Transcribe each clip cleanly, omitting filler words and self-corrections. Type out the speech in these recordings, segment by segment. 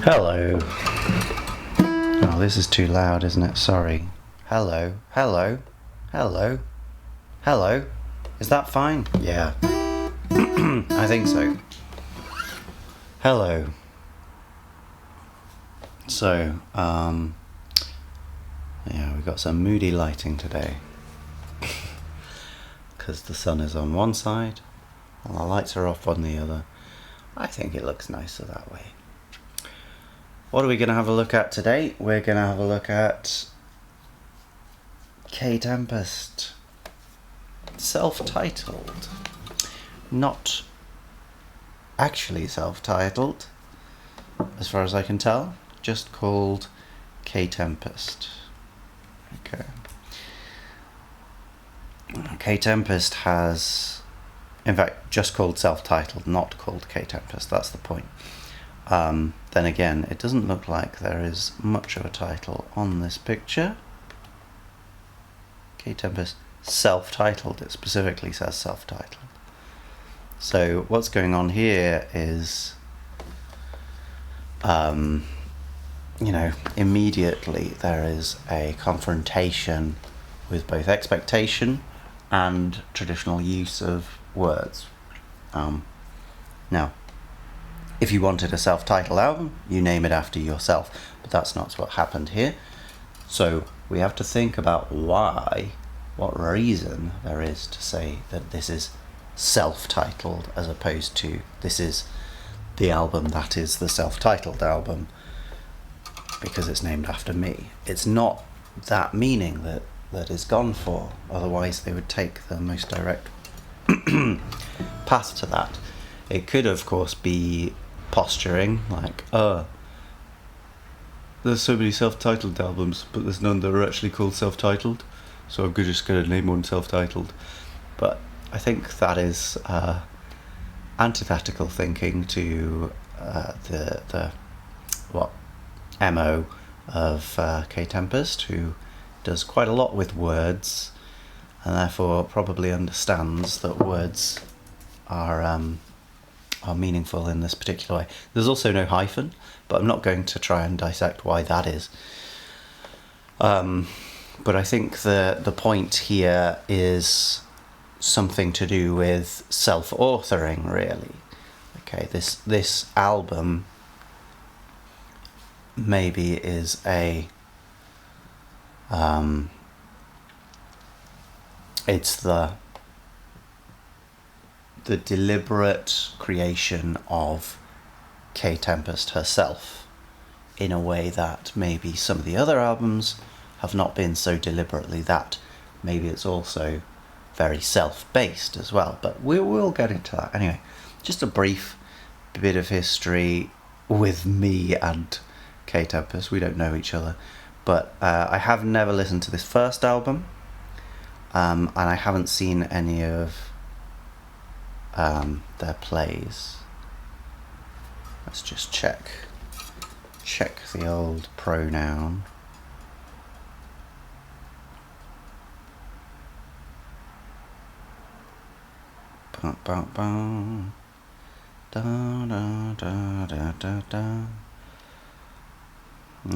Hello. Oh, this is too loud, isn't it? Sorry. Hello. Hello. Hello. Hello. Is that fine? Yeah. I think so. Hello. So, yeah, we've got some moody lighting today. Because the sun is on one side and the lights are off on the other. I think it looks nicer that way. What are we going to have a look at today? We're going to have a look at Kae Tempest. Self-titled. Not actually self-titled, as far as I can tell. Just called Kae Tempest. Okay. Kae Tempest has, in fact, just called self-titled, not called Kae Tempest. That's the point. Then again, it doesn't look like there is much of a title on this picture. Kae Tempest self-titled. It specifically says self-titled. So what's going on here is, immediately there is a confrontation with both expectation and traditional use of words. Now, if you wanted a self-titled album, you name it after yourself, but that's not what happened here. So we have to think about what reason there is to say that this is self-titled as opposed to this is the album that is the self-titled album because it's named after me. It's not that meaning that is gone for, otherwise they would take the most direct path to that. It could of course be posturing, like, there's so many self-titled albums, but there's none that are actually called self-titled, so I'm just going to name one self-titled. But I think that is antithetical thinking to the MO of Kae Tempest, who does quite a lot with words, and therefore probably understands that words are meaningful in this particular way. There's also no hyphen, but I'm not going to try and dissect why that is. But I think the point here is something to do with self-authoring, really. Okay, this album maybe is it's the deliberate creation of Kae Tempest herself in a way that maybe some of the other albums have not been so deliberately that. Maybe it's also very self-based as well, but we'll get into that. Anyway, just a brief bit of history with me and Kae Tempest. We don't know each other, but I have never listened to this first album, and I haven't seen any of their plays. Let's just check the old pronoun. Bum, bum, bum. Da, da, da, da, da, da.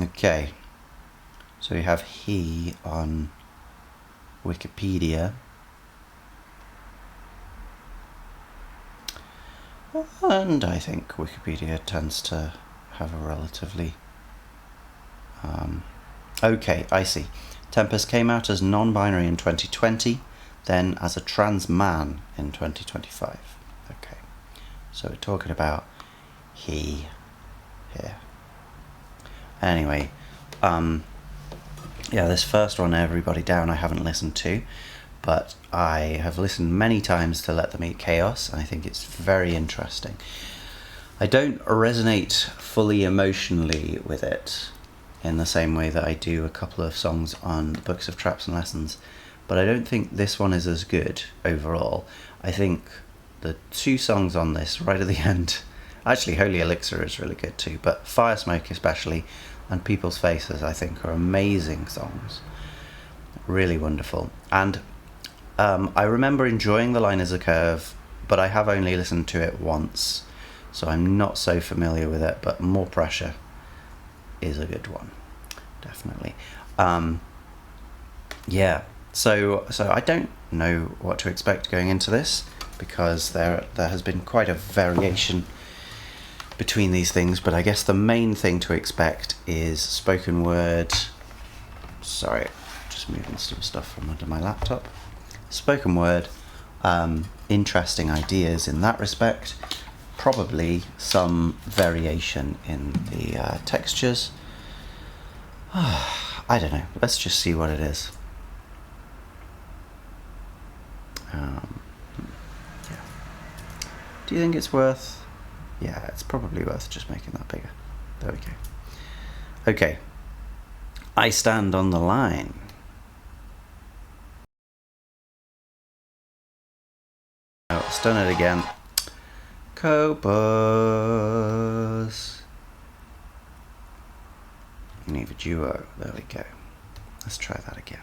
Okay, so you have he on Wikipedia. And I think Wikipedia tends to have a relatively... Okay, I see. Tempest came out as non-binary in 2020, then as a trans man in 2025. Okay, so we're talking about he here. Anyway, yeah, this first one, Everybody Down, I haven't listened to, but I have listened many times to Let Them Eat Chaos, and I think it's very interesting. I don't resonate fully emotionally with it in the same way that I do a couple of songs on Books of Traps and Lessons, but I don't think this one is as good overall. I think the two songs on this right at the end, actually Holy Elixir is really good too, but Fire Smoke especially and People's Faces I think are amazing songs. really wonderful. And I remember enjoying The Line is a Curve, but I have only listened to it once, so I'm not so familiar with it, but More Pressure is a good one, definitely. Yeah, so I don't know what to expect going into this, because there has been quite a variation between these things, but I guess the main thing to expect is spoken word. Sorry, just moving some stuff from under my laptop. Spoken word, interesting ideas in that respect, probably some variation in the textures. I don't know, let's just see what it is. Yeah. Do you think it's worth? Yeah, it's probably worth just making that bigger. There we go. Okay. I stand on the line. Oh, let's done it again. Cobus. Need a duo. There we go. Let's try that again.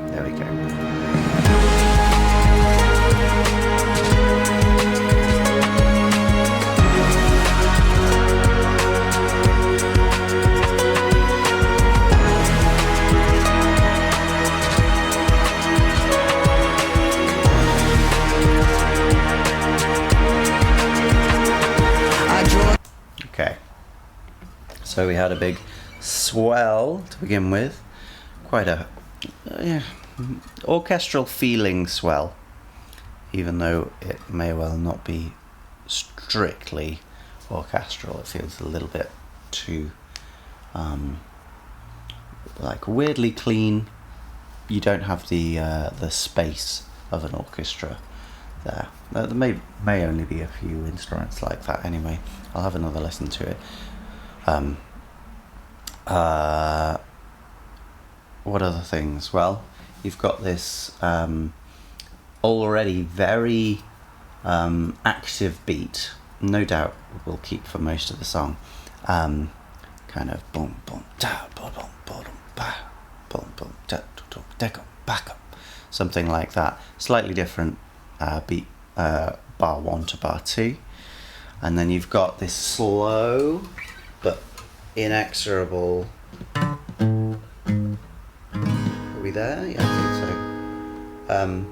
There we go. Okay, so we had a big swell to begin with, quite a orchestral feeling swell, even though it may well not be strictly orchestral. It feels a little bit too like weirdly clean. You don't have the space of an orchestra there. There may only be a few instruments like that anyway. I'll have another listen to it. What other things? Well, you've got this already very active beat. No doubt will keep for most of the song. Kind of boom boom da boom boom boom ba boom boom da da back up, something like that. Slightly different beat, bar 1 to bar 2, and then you've got this slow but inexorable. Are we there? Yeah, I think so.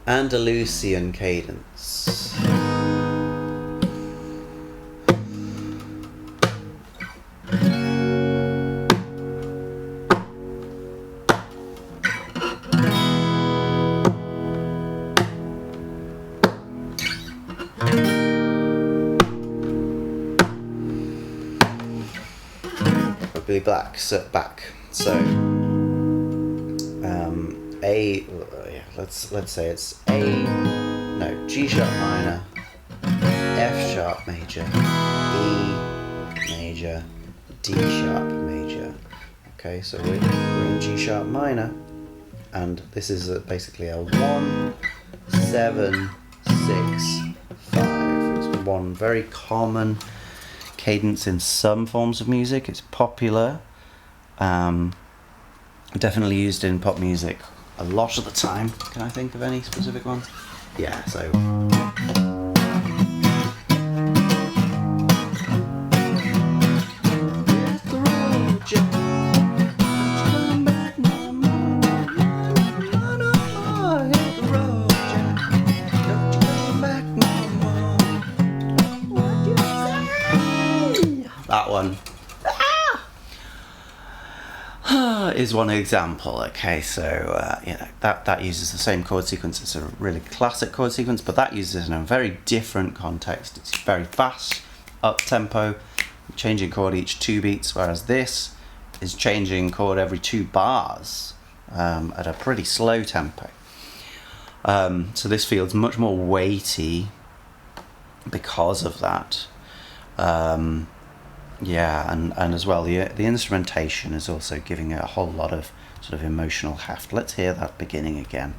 Andalusian cadence. Back, so let's say it's G sharp minor, F sharp major, E major, D sharp major. Okay, so we're in G sharp minor, and this is basically a 1 7 6 5. It's one very common cadence in some forms of music. It's popular, definitely used in pop music a lot of the time. Can I think of any specific ones? Yeah, so that one is one example. Okay, so that uses the same chord sequence. It's a really classic chord sequence, but that uses it in a very different context. It's very fast, up tempo, changing chord each 2 beats, whereas this is changing chord every 2 bars at a pretty slow tempo. So this feels much more weighty because of that. Yeah, and as well, the instrumentation is also giving it a whole lot of sort of emotional heft. Let's hear that beginning again.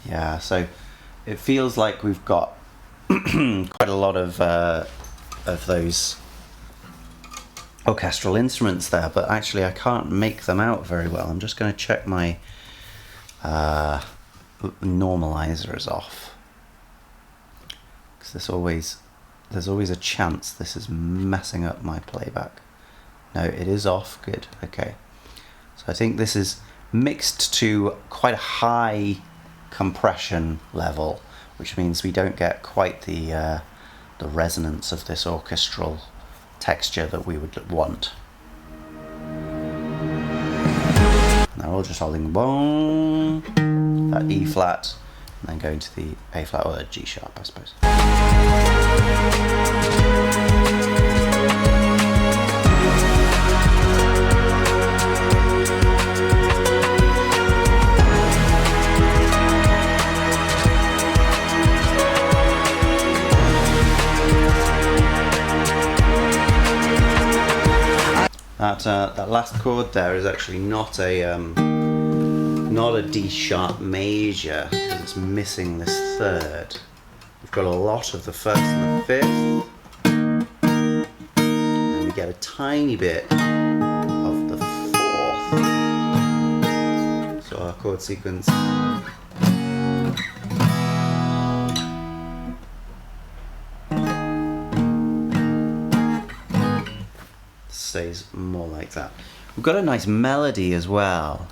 Yeah, so it feels like we've got quite a lot of those orchestral instruments there, but actually I can't make them out very well. I'm just going to check my normalizer is off, because there's always a chance this is messing up my playback. No, it is off. Good. Okay, so I think this is mixed to quite a high compression level, which means we don't get quite the resonance of this orchestral texture that we would want. Now we're all just holding boom, that E flat, and then going to the A flat or the G sharp, I suppose. That last chord there is actually not a D sharp major, because it's missing this third. We've got a lot of the first and the fifth, and we get a tiny bit of the fourth. So our chord sequence stays more like that. We've got a nice melody as well.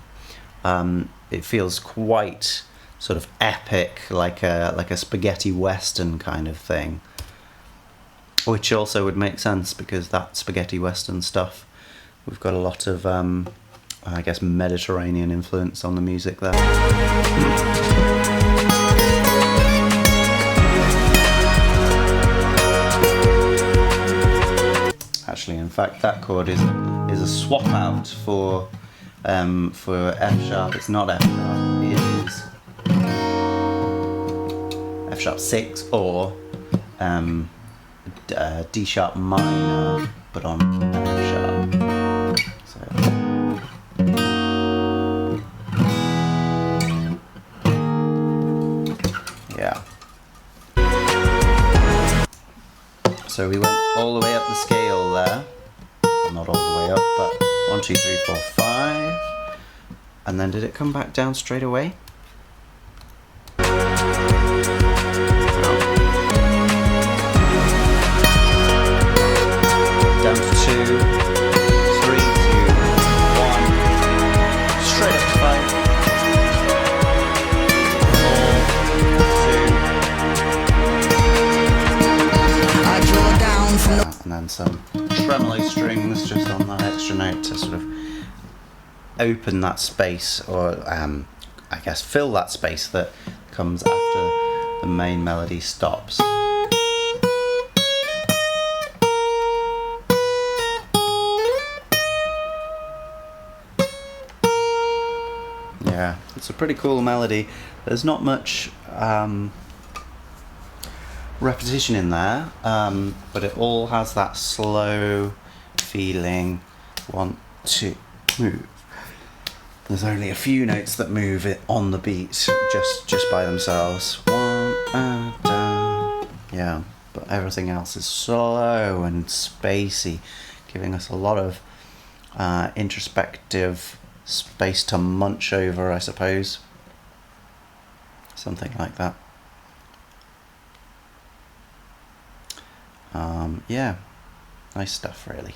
It feels quite sort of epic, like a spaghetti western kind of thing, which also would make sense because that spaghetti western stuff, we've got a lot of I guess Mediterranean influence on the music there. Actually, in fact, that chord is a swap out for F sharp. It's not F sharp. It is F sharp 6 or D sharp minor, but on an F sharp. So. Yeah. So we went all the way up the scale there. Well, not all the way up, but 1, 2, 3, 4, 5. And then did it come back down straight away? Down to 2, 3, 2, 1. Straight up to 5. And then some tremolo strings just on that extra note to sort of open that space, or I guess fill that space that comes after the main melody stops. Yeah, it's a pretty cool melody. There's not much repetition in there, but it all has that slow feeling. 1, 2, move. There's only a few notes that move it on the beat just by themselves. 1 down. Yeah, but everything else is slow and spacey, giving us a lot of introspective space to munch over, I suppose. Something like that. Yeah, nice stuff really.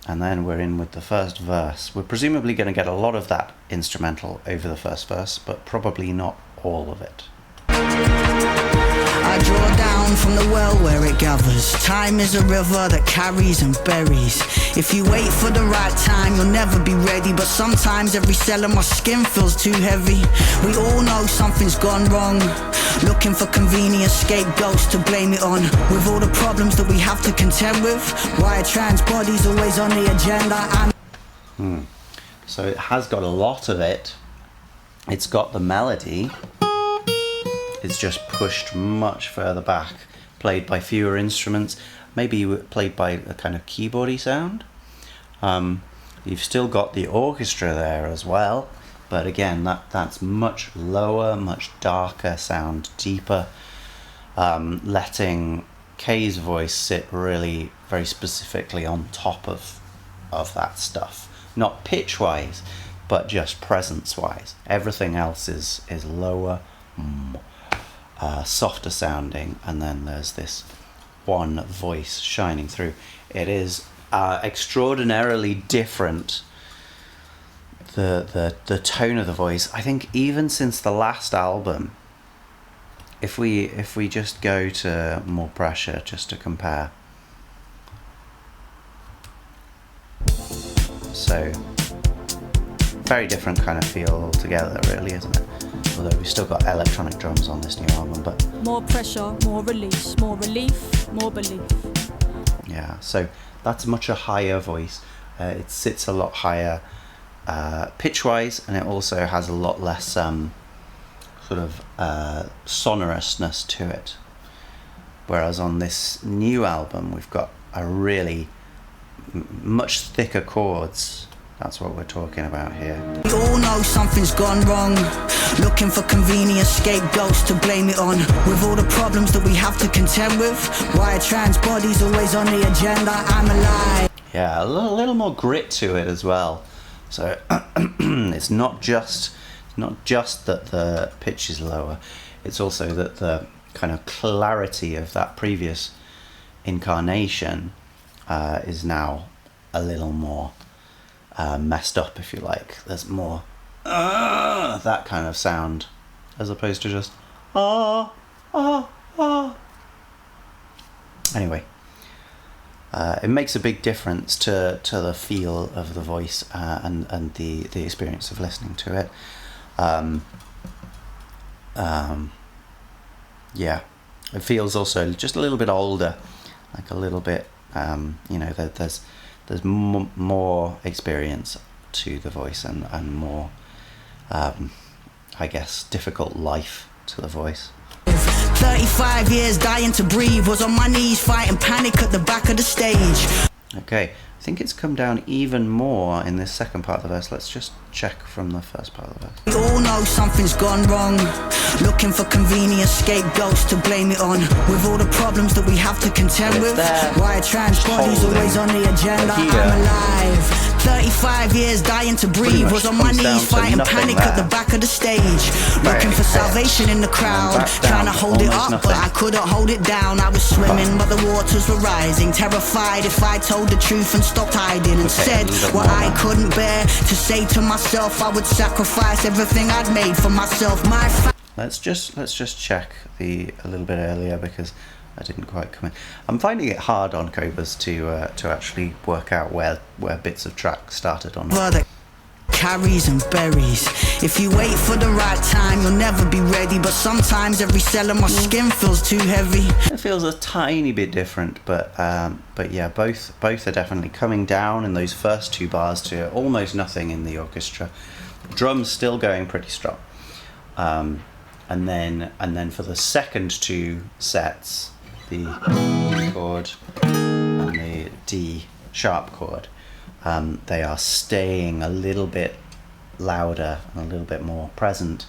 And then we're in with the first verse. We're presumably going to get a lot of that instrumental over the first verse, but probably not all of it. I draw down from the well where it gathers. Time is a river that carries and buries. If you wait for the right time, you'll never be ready. But sometimes every cell in my skin feels too heavy. We all know something's gone wrong, looking for convenient scapegoats to blame it on. With all the problems that we have to contend with, why are trans bodies always on the agenda? So it has got a lot of it. It's got the melody. It's just pushed much further back, played by fewer instruments, maybe played by a kind of keyboardy sound. You've still got the orchestra there as well, but again, that's much lower, much darker sound, deeper, letting Kae's voice sit really very specifically on top of that stuff, not pitch wise, but just presence wise. Everything else is lower, softer sounding, and then there's this one voice shining through. It is extraordinarily different, the tone of the voice. I think even since the last album, if we just go to More Pressure just to compare. So very different kind of feel altogether, really, isn't it? Although we've still got electronic drums on this new album, but more pressure, more release, more relief, more belief. Yeah, so that's much a higher voice. It sits a lot higher pitch-wise, and it also has a lot less sort of sonorousness to it. Whereas on this new album, we've got a really much thicker chords. That's what we're talking about here. We all know something's gone wrong, looking for convenient scapegoats to blame it on. With all the problems that we have to contend with, why are trans bodies always on the agenda? I'm alive. Yeah, a little more grit to it as well. So it's not just that the pitch is lower, it's also that the kind of clarity of that previous incarnation is now a little more messed up, if you like. There's more that kind of sound, as opposed to just Anyway, it makes a big difference to the feel of the voice and the experience of listening to it. Yeah, it feels also just a little bit older, like a little bit. There's more experience to the voice and more, I guess, difficult life to the voice. 35 years dying to breathe, was on my knees fighting panic at the back of the stage. Okay, I think it's come down even more in this second part of the verse. Let's just check from the first part of the verse. We all know something's gone wrong, looking for convenient scapegoats to blame it on. With all the problems that we have to contend with, why are trans bodies always on the agenda? I'm alive. 35 years dying to breathe, was on my knees fighting panic at the back of the stage. Looking for salvation in the crowd, trying to hold it up, but I couldn't hold it down. I was swimming, but the waters were rising. Terrified if I told the truth and stopped hiding, and said what I couldn't bear to say to myself. I would sacrifice everything I'd made for myself. Let's just check a little bit earlier, because I didn't quite come in. I'm finding it hard on Cobras to actually work out where bits of track started on. Carries and berries. If you wait for the right time, you'll never be ready. But sometimes every cell in my skin feels too heavy. It feels a tiny bit different, but yeah, both are definitely coming down in those first two bars to almost nothing in the orchestra. Drums still going pretty strong, and then for the second two sets, the E chord and the D sharp chord, they are staying a little bit louder and a little bit more present,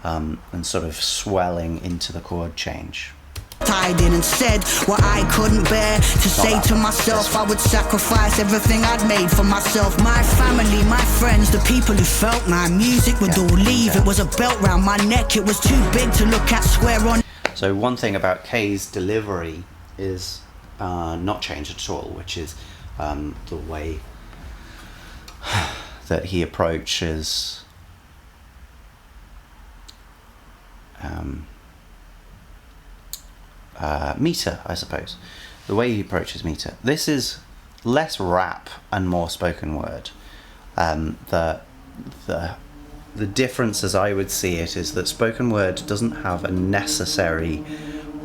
and sort of swelling into the chord change. Tied in and said what I couldn't bear to say to myself. I would sacrifice everything I'd made for myself. My family, my friends, the people who felt my music would all leave. It was a belt round my neck, it was too big to look at square on. So one thing about Kae's delivery is not changed at all, which is the way that he approaches meter, I suppose. The way he approaches meter. This is less rap and more spoken word. The difference, as I would see it, is that spoken word doesn't have a necessary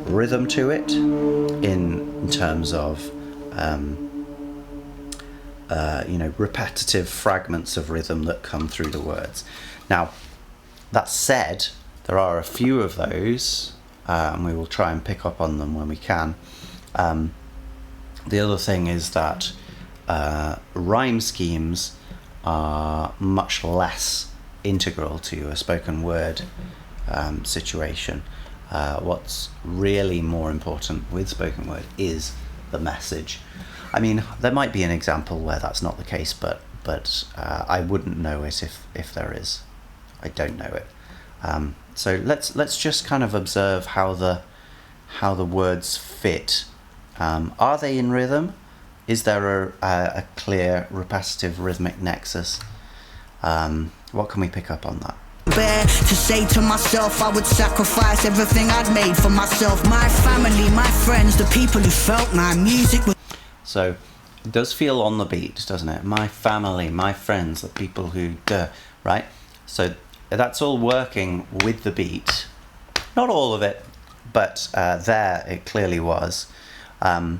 rhythm to it in terms of repetitive fragments of rhythm that come through the words. Now, that said, there are a few of those, and we will try and pick up on them when we can. The other thing is that rhyme schemes are much less integral to a spoken word situation. What's really more important with spoken word is the message. I mean, there might be an example where that's not the case, but I wouldn't know it if there is. I don't know it. So let's just kind of observe how the words fit. Are they in rhythm? Is there a clear repetitive rhythmic nexus? What can we pick up on that? Bear to say to myself I would sacrifice everything I'd made for myself, my family, my friends, the people who felt my music was... So it does feel on the beat, doesn't it? My family, my friends, the people who right? So that's all working with the beat. Not all of it, but there it clearly was. But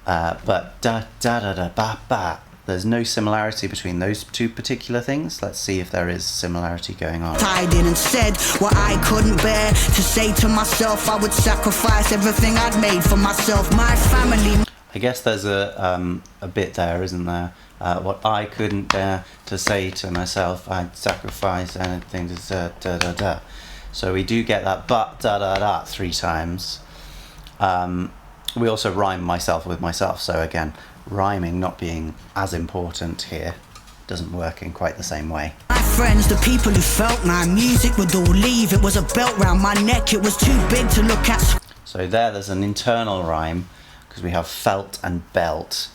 da da da da ba ba. There's no similarity between those two particular things. Let's see if there is similarity going on. Tied in and said what I couldn't bear to say to myself I would sacrifice everything I'd made for myself, my family. I guess there's a bit there, isn't there? What I couldn't bear to say to myself, I'd sacrifice anything to da da da da. So we do get that but da da da 3 times. We also rhyme myself with myself, so again, rhyming not being as important here doesn't work in quite the same way. My friends, the people who felt my music would all leave. It was a belt round my neck, it was too big to look at. So there's an internal rhyme, because we have felt and belt,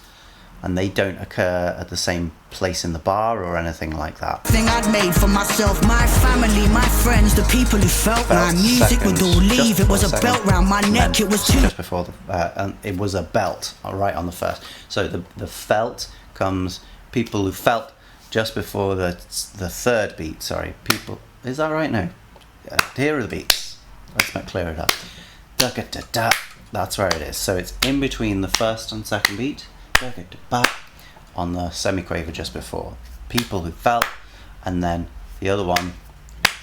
and they don't occur at the same place in the bar or anything like that. Thing I'd made for myself, my family, my friends, the people who felt my music would all leave. It was a belt round my neck, it was too... Just before the, it was a belt, right on the first. So the felt comes, people who felt, just before the third beat, sorry. People, is that right? No. Here are the beats. Let's not clear it up. Da da da da. That's where it is. So it's in between the first and second beat. On the semiquaver just before. People who felt, and then the other one,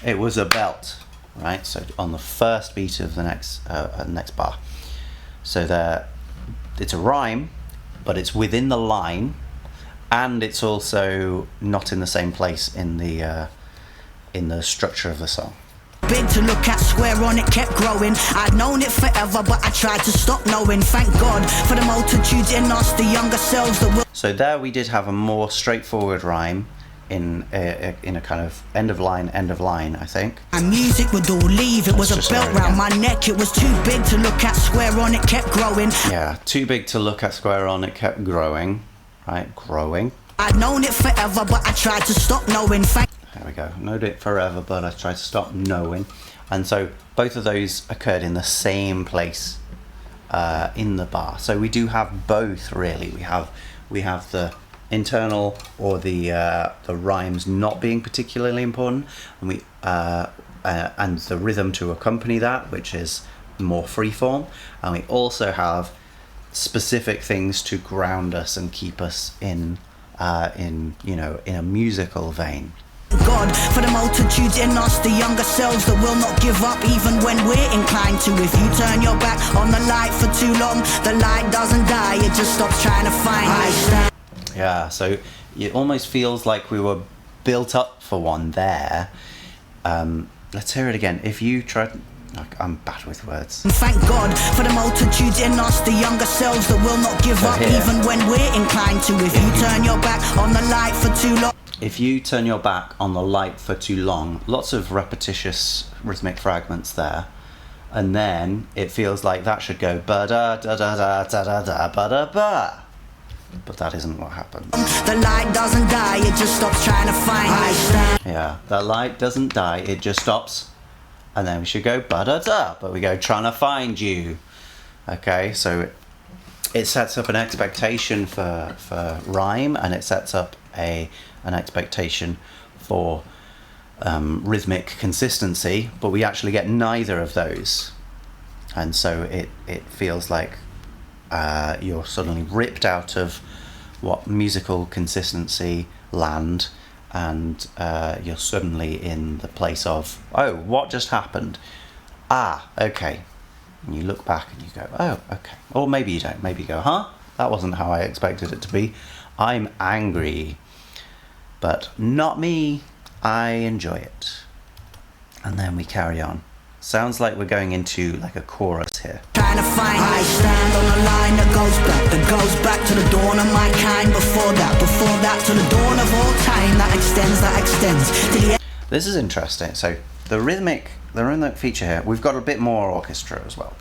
it was a belt, right? So on the first beat of the next bar. So there, it's a rhyme, but it's within the line, and it's also not in the same place in the structure of the song. Big to look at, swear on it kept growing. I'd known it forever, but I tried to stop knowing. Thank God for the multitudes in us, the younger selves that will... So there we did have a more straightforward rhyme in a kind of end of line, I think. My music would all leave. It was a belt round my neck. It was too big to look at, swear on it kept growing. Yeah, too big to look at, square on it kept growing. Right, growing. I'd known it forever, but I tried to stop knowing. There we go. Known it forever, but I tried to stop knowing. And so both of those occurred in the same place in the bar. So we do have both, really. We have the internal or the rhymes not being particularly important, and and the rhythm to accompany that, which is more freeform. And we also have specific things to ground us and keep us in a musical vein. God for the multitudes in us, the younger selves that will not give up even when we're inclined to. If you turn your back on the light for too long, the light doesn't die, it just stops trying to find. Yeah, so it almost feels like we were built up for one there. Let's hear it again. If you try... I'm bad with words. Thank God for the multitudes in us, the younger selves that will not give up even when we're inclined to. If you turn your back on the light for too long. If you turn your back on the light for too long, lots of repetitious rhythmic fragments there, and then it feels like that should go ba da da da da da da da ba da ba. But that isn't what happens. The light doesn't die, it just stops trying to find. Yeah, the light doesn't die, it just stops, and then we should go ba da da, but we go trying to find you. Okay, so it sets up an expectation for rhyme, and it sets up an expectation for rhythmic consistency, but we actually get neither of those, and so it feels like you're suddenly ripped out of what musical consistency land, and you're suddenly in the place of, oh, what just happened? Ah, okay. And you look back and you go, oh, okay. Or maybe you don't. Maybe you go, huh? That wasn't how I expected it to be. I'm angry. But not me. I enjoy it. And then we carry on. Sounds like we're going into like a chorus here. Trying to find I stand on a line that goes back to the dawn of my kind. Before that to the dawn of all time that extends to the end. This is interesting. So the rhythmic feature here, we've got a bit more orchestra as well,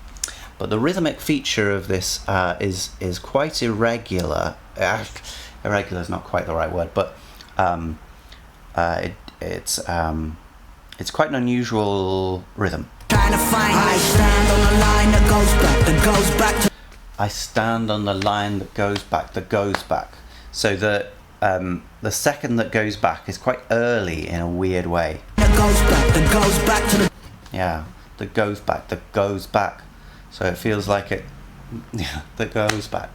but the rhythmic feature of this is quite irregular. Irregular is not quite the right word, but it's quite an unusual rhythm. Trying to find I stand on a line that goes back to. I stand on the line that goes back. So the second that goes back is quite early in a weird way. That goes back to the. Yeah, that goes back. So it feels like it. Yeah, that goes back.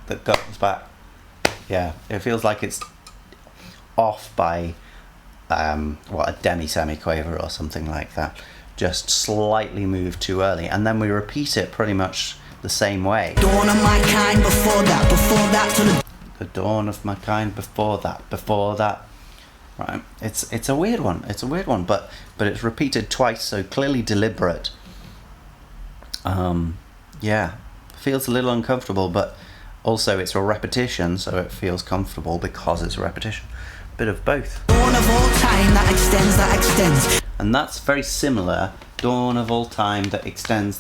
Yeah, it feels like it's off by a demi-semiquaver or something like that. Just slightly moved too early, and then we repeat it pretty much the same way. Dawn of my kind before that to the dawn of my kind before that. Right, it's a weird one. But it's repeated twice, so clearly deliberate. Yeah, feels a little uncomfortable, but also it's a repetition, so it feels comfortable because it's a repetition. Bit of both. Dawn of all time that extends. And that's very similar. Dawn of all time that extends,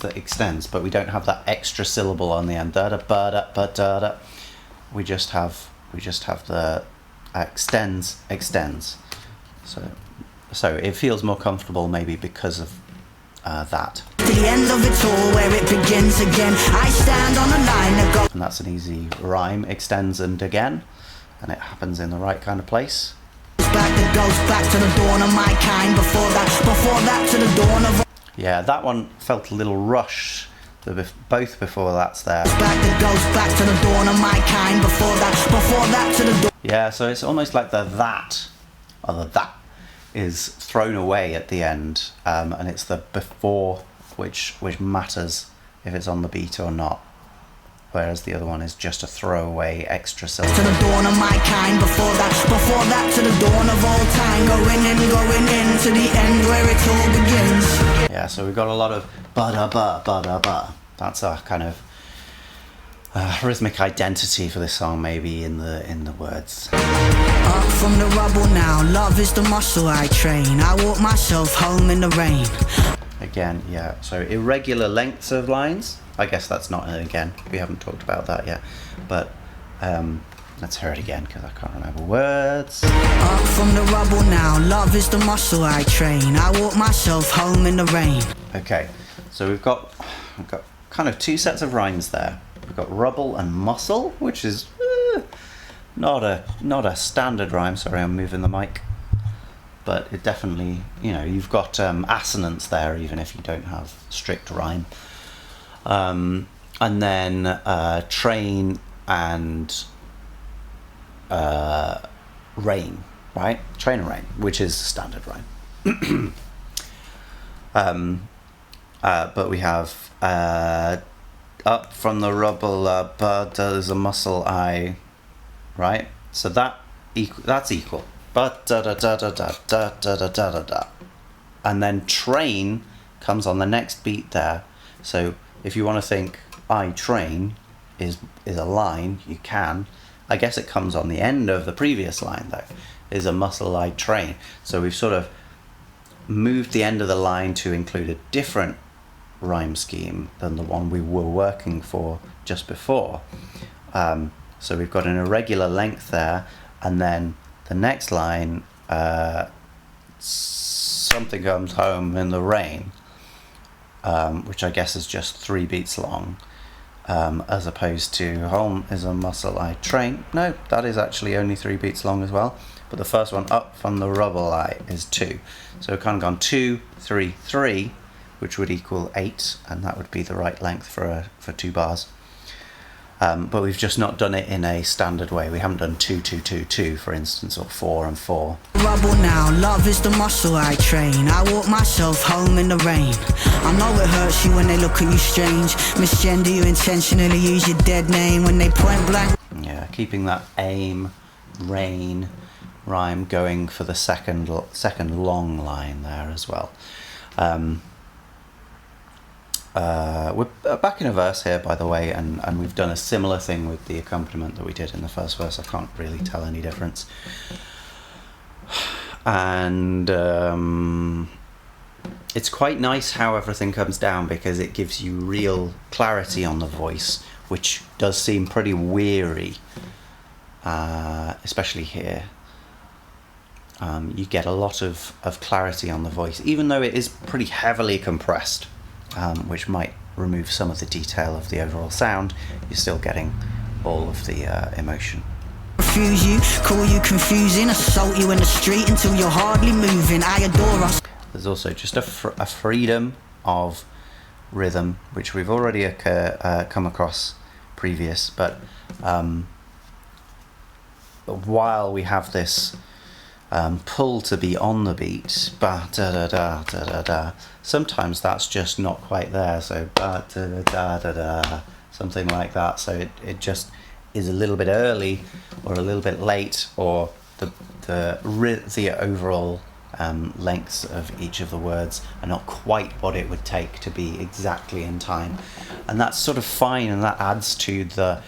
but we don't have that extra syllable on the end. Da da ba da ba da da. We just have the extends. So it feels more comfortable maybe because of that. To the end of it all, where it begins again. I stand on a line that goes. And that's an easy rhyme. Extends and again, and it happens in the right kind of place. That goes back to the dawn of my kind. Before that to the dawn of. Yeah, that one felt a little rushed. Both before that's there. That goes back to the dawn of my kind. Before that to the dawn. Yeah, so it's almost like the that is thrown away at the end, and it's the before which matters if it's on the beat or not. Whereas the other one is just a throwaway extra syllable. To the dawn of my kind. Before that to the dawn of all time. Going in to the end where it all begins. Yeah, so we've got a lot of ba-da-ba. That's our kind of rhythmic identity for this song, maybe in the words. Up from the rubble now, love is the muscle I train. I walk myself home in the rain. Again, yeah, so irregular lengths of lines. I guess that's not it again. We haven't talked about that yet. But let's hear it again because I can't remember words. Up from the rubble now, love is the muscle I train. I walk myself home in the rain. Okay, so we've got kind of two sets of rhymes there. We've got rubble and muscle, which is not a standard rhyme. Sorry, I'm moving the mic. But it definitely, you've got assonance there, even if you don't have strict rhyme. And then train and rain, right? Train and rain, which is standard rhyme. But we have up from the rubble, but there's a muscle I, right? So that's equal. But da da da da da da da da da da. And then train comes on the next beat there. So if you want to think I train is a line, you can. I guess it comes on the end of the previous line though. Is a muscle I train. So we've sort of moved the end of the line to include a different rhyme scheme than the one we were working for just before. So we've got an irregular length there, and then the next line, something comes home in the rain, which I guess is just 3 beats long, as opposed to home is a muscle I train. No, that is actually only 3 beats long as well. But the first one, up from the rubble I, is 2. So we've kind of gone 2, 3, 3, which would equal 8, and that would be the right length for 2 bars. But we've just not done it in a standard way. We haven't done 2, 2, 2, 2, for instance, or 4 and 4. Rubble now, love is the muscle I train. I walk myself home in the rain. I know it hurts you when they look at you strange. Misgender you intentionally, use your dead name when they point blank. Yeah, keeping that aim, rain, rhyme going for the second long line there as well. We're back in a verse here, by the way, and we've done a similar thing with the accompaniment that we did in the first verse. I can't really tell any difference. And it's quite nice how everything comes down, because it gives you real clarity on the voice, which does seem pretty weary, especially here. You get a lot of clarity on the voice, even though it is pretty heavily compressed, which might remove some of the detail of the overall sound. You're still getting all of the emotion. Refuse you, call you confusing, assault you in the street until you're hardly moving. I adore us. There's also just a freedom of rhythm, which we've already come across previous, but while we have this pull to be on the beat, ba da da da da da da, sometimes that's just not quite there, so ba da da da da, something like that. So it just is a little bit early or a little bit late, or the overall lengths of each of the words are not quite what it would take to be exactly in time, and that's sort of fine, and that adds to the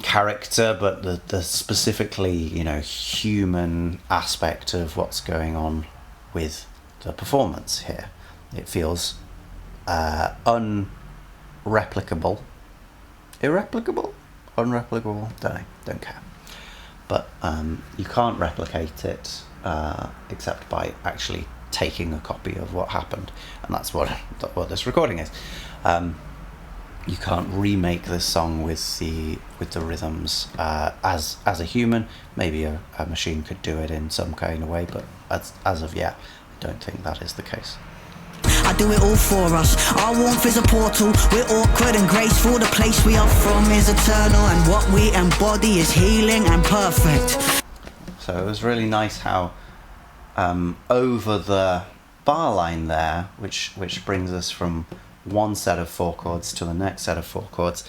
character, but the specifically, human aspect of what's going on with the performance here. It feels unreplicable, unreplicable, don't care, but you can't replicate it except by actually taking a copy of what happened, and that's what this recording is. You can't remake this song with the rhythms as a human. Maybe a machine could do it in some kind of way, but as of yet, I don't think that is the case. I do it all for us. Our warmth is a portal. We're awkward and graceful. The place we are from is eternal, and what we embody is healing and perfect. So it was really nice how over the bar line there, which brings us from one set of 4 chords to the next set of 4 chords,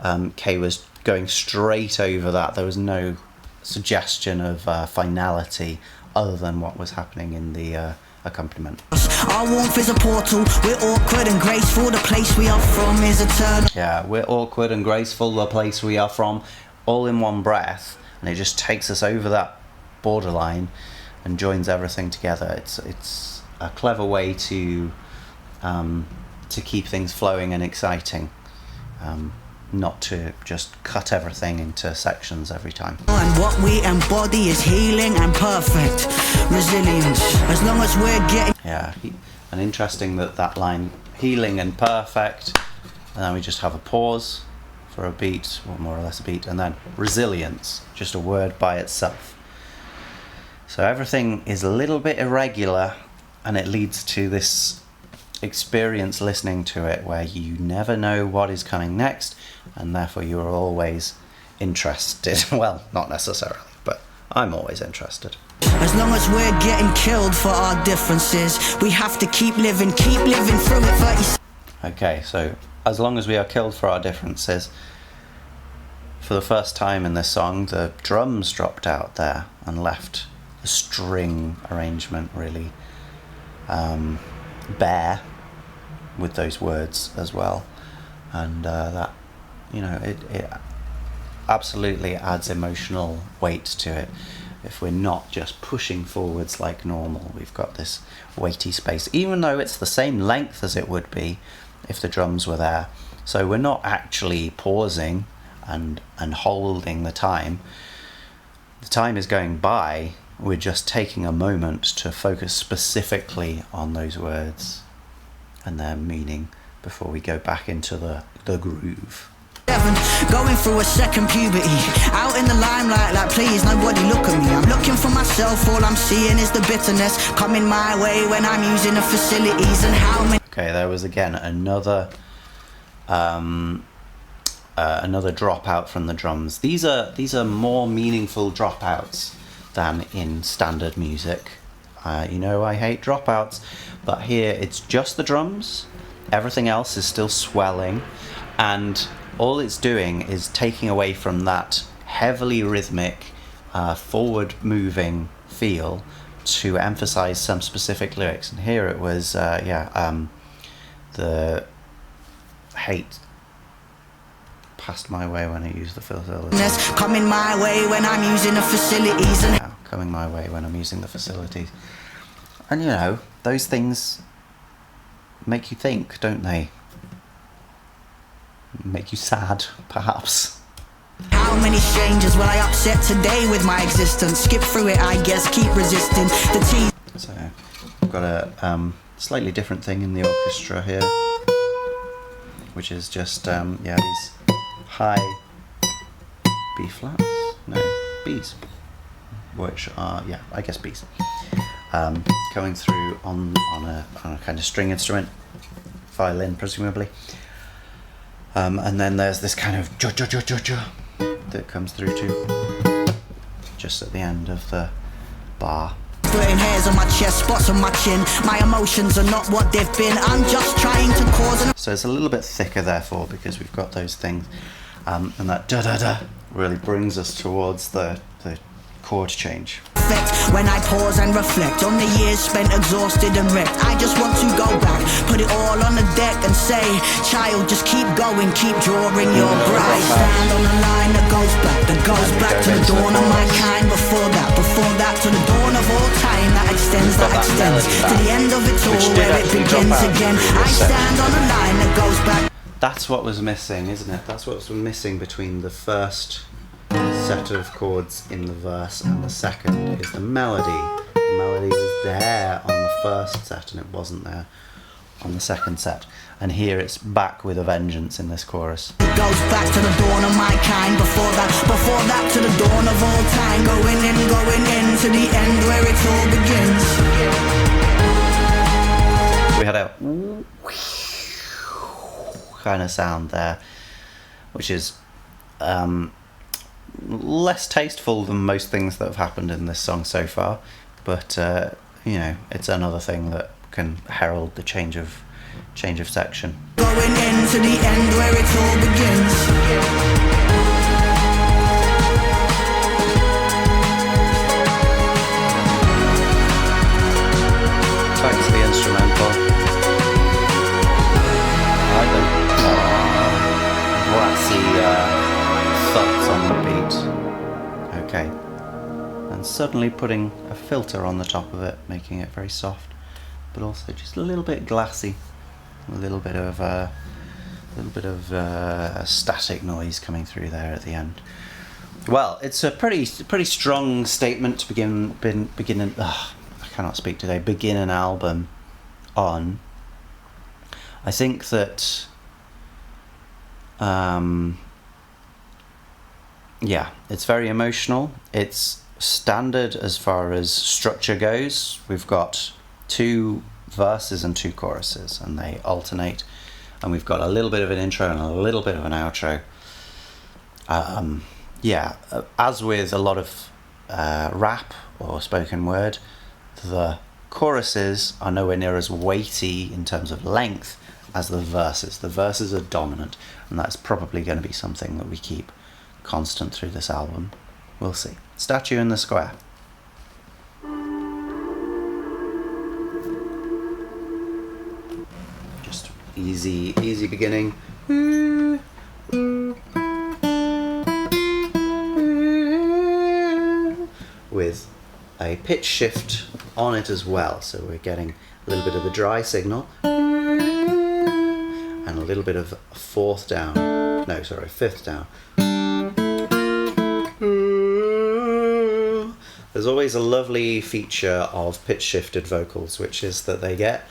Kae was going straight over that. There was no suggestion of finality other than what was happening in the accompaniment. Our warmth is a portal. We're awkward and graceful. The place we are from is eternal. Yeah, we're awkward and graceful, the place we are from, all in one breath, and it just takes us over that borderline and joins everything together. It's a clever way to keep things flowing and exciting, not to just cut everything into sections every time. And what we embody is healing and perfect resilience. As long as we're getting... Yeah, and interesting that line, healing and perfect, and then we just have a pause for a beat, or more or less a beat, and then resilience, just a word by itself. So everything is a little bit irregular, and it leads to this experience listening to it where you never know what is coming next, and therefore you are always interested. Well, not necessarily, but I'm always interested. As long as we're getting killed for our differences, we have to keep living through it. Okay, so as long as we are killed for our differences, for the first time in this song, the drums dropped out there and left the string arrangement really bare with those words as well, and that it absolutely adds emotional weight to it. If we're not just pushing forwards like normal, we've got this weighty space, even though it's the same length as it would be if the drums were there. So we're not actually pausing and holding the time. The time is going by. We're just taking a moment to focus specifically on those words and their meaning before we go back into the groove. Going through a second puberty, out in the limelight like please nobody look at me. I'm looking for myself, all I'm seeing is the bitterness coming my way when I'm using the facilities. And how many... Okay, there was again another dropout from the drums. These are more meaningful dropouts than in standard music. I hate dropouts, but here it's just the drums. Everything else is still swelling, and all it's doing is taking away from that heavily rhythmic, forward-moving feel to emphasize some specific lyrics. And here it was, the hate passed my way when I use the facilities. Coming my way when I'm using the facilities. And coming my way when I'm using the facilities. And you know, those things make you think, don't they? Make you sad, perhaps. How many strangers will I upset today with my existence? Skip through it, I guess, keep resisting the tease. So I've got a slightly different thing in the orchestra here, which is just these high B flats, no, Bs, which are I guess Bs, going through on a kind of string instrument, violin presumably, and then there's this kind of ja that comes through too, just at the end of the bar. Splitting hairs on my chest, spots on my chin. My emotions are not what they've been. I'm just trying to cause So it's a little bit thicker, therefore, because we've got those things, and that da-da-da really brings us towards the chord change. When I pause and reflect on the years spent exhausted and wrecked, I just want to go back, put it all on the deck and say, child, just keep going, keep drawing your breath. I stand on a line that goes back to the dawn of my kind. Before that to the dawn of all time, that extends to the end of it all, where it begins again. I stand on a line that goes back. That's what was missing, isn't it? That's what was missing between the first set of chords in the verse and the second, is the melody. The melody was there on the first set and it wasn't there on the second set. And here it's back with a vengeance in this chorus. It goes back to the dawn of my kind. Before that to the dawn of all time. Going in to the end where it all begins. We had a kind of sound there, which is less tasteful than most things that have happened in this song so far, but you know, it's another thing that can herald the change of section. Going into the end where it all begins. Back to the instrumental. I like the brassy thuds on the beat. Okay. And suddenly putting a filter on the top of it, making it very soft, but also just a little bit glassy. A little bit of static noise coming through there at the end. Well, it's a pretty strong statement to begin. I cannot speak today. Begin an album on. I think that. It's very emotional. It's standard as far as structure goes. We've got 2 verses and 2 choruses, and they alternate, and we've got a little bit of an intro and a little bit of an outro. As with a lot of rap or spoken word, the choruses are nowhere near as weighty in terms of length as the verses. The verses are dominant, and that's probably going to be something that we keep constant through this album. We'll see. Statue in the Square. Easy beginning. With a pitch shift on it as well, so we're getting a little bit of the dry signal and a little bit of fifth down. There's always a lovely feature of pitch shifted vocals, which is that they get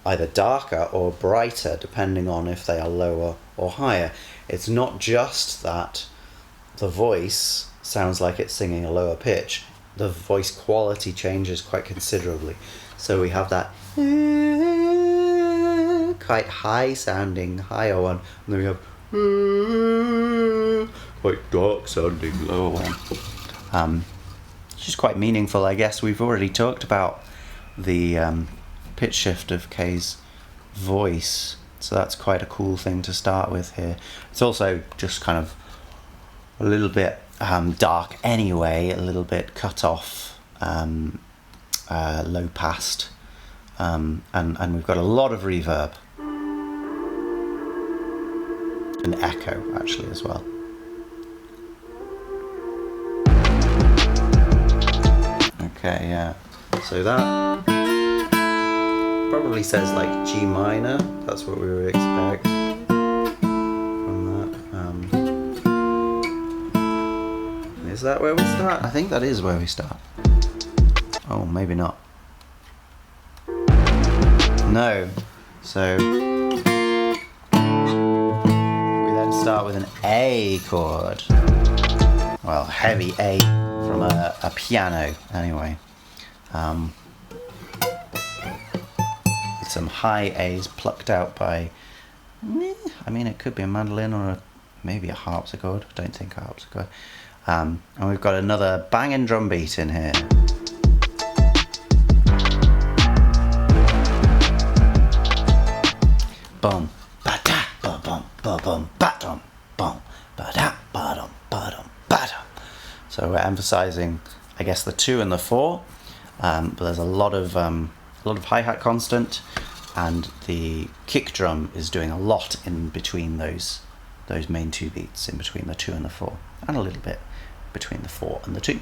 either darker or brighter depending on if they are lower or higher. It's not just that the voice sounds like it's singing a lower pitch, the voice quality changes quite considerably. So we have that quite high sounding higher one, and then we have quite dark sounding lower one. Which is quite meaningful, I guess. We've already talked about the pitch shift of Kae's voice, so that's quite a cool thing to start with here. It's also just kind of a little bit dark anyway, a little bit cut off, low passed, and we've got a lot of reverb and echo actually as well. Okay, yeah, so that probably says like G minor, that's what we would expect from that. Is that where we start? I think that is where we start. Oh, maybe not. No. So we then start with an A chord. Well, heavy A from a piano anyway. With some high A's plucked out by, I mean, it could be a mandolin or maybe a harpsichord. I don't think a harpsichord. And we've got another banging drum beat in here. Boom, ba da, ba bum, ba bum, ba dum, bum, ba da, ba dum, ba dum, ba dum. So we're emphasizing, I guess, the 2 and the 4, but there's a lot of hi-hat constant, and the kick drum is doing a lot in between those main 2 beats, in between the 2 and the 4, and a little bit between the 4 and the 2.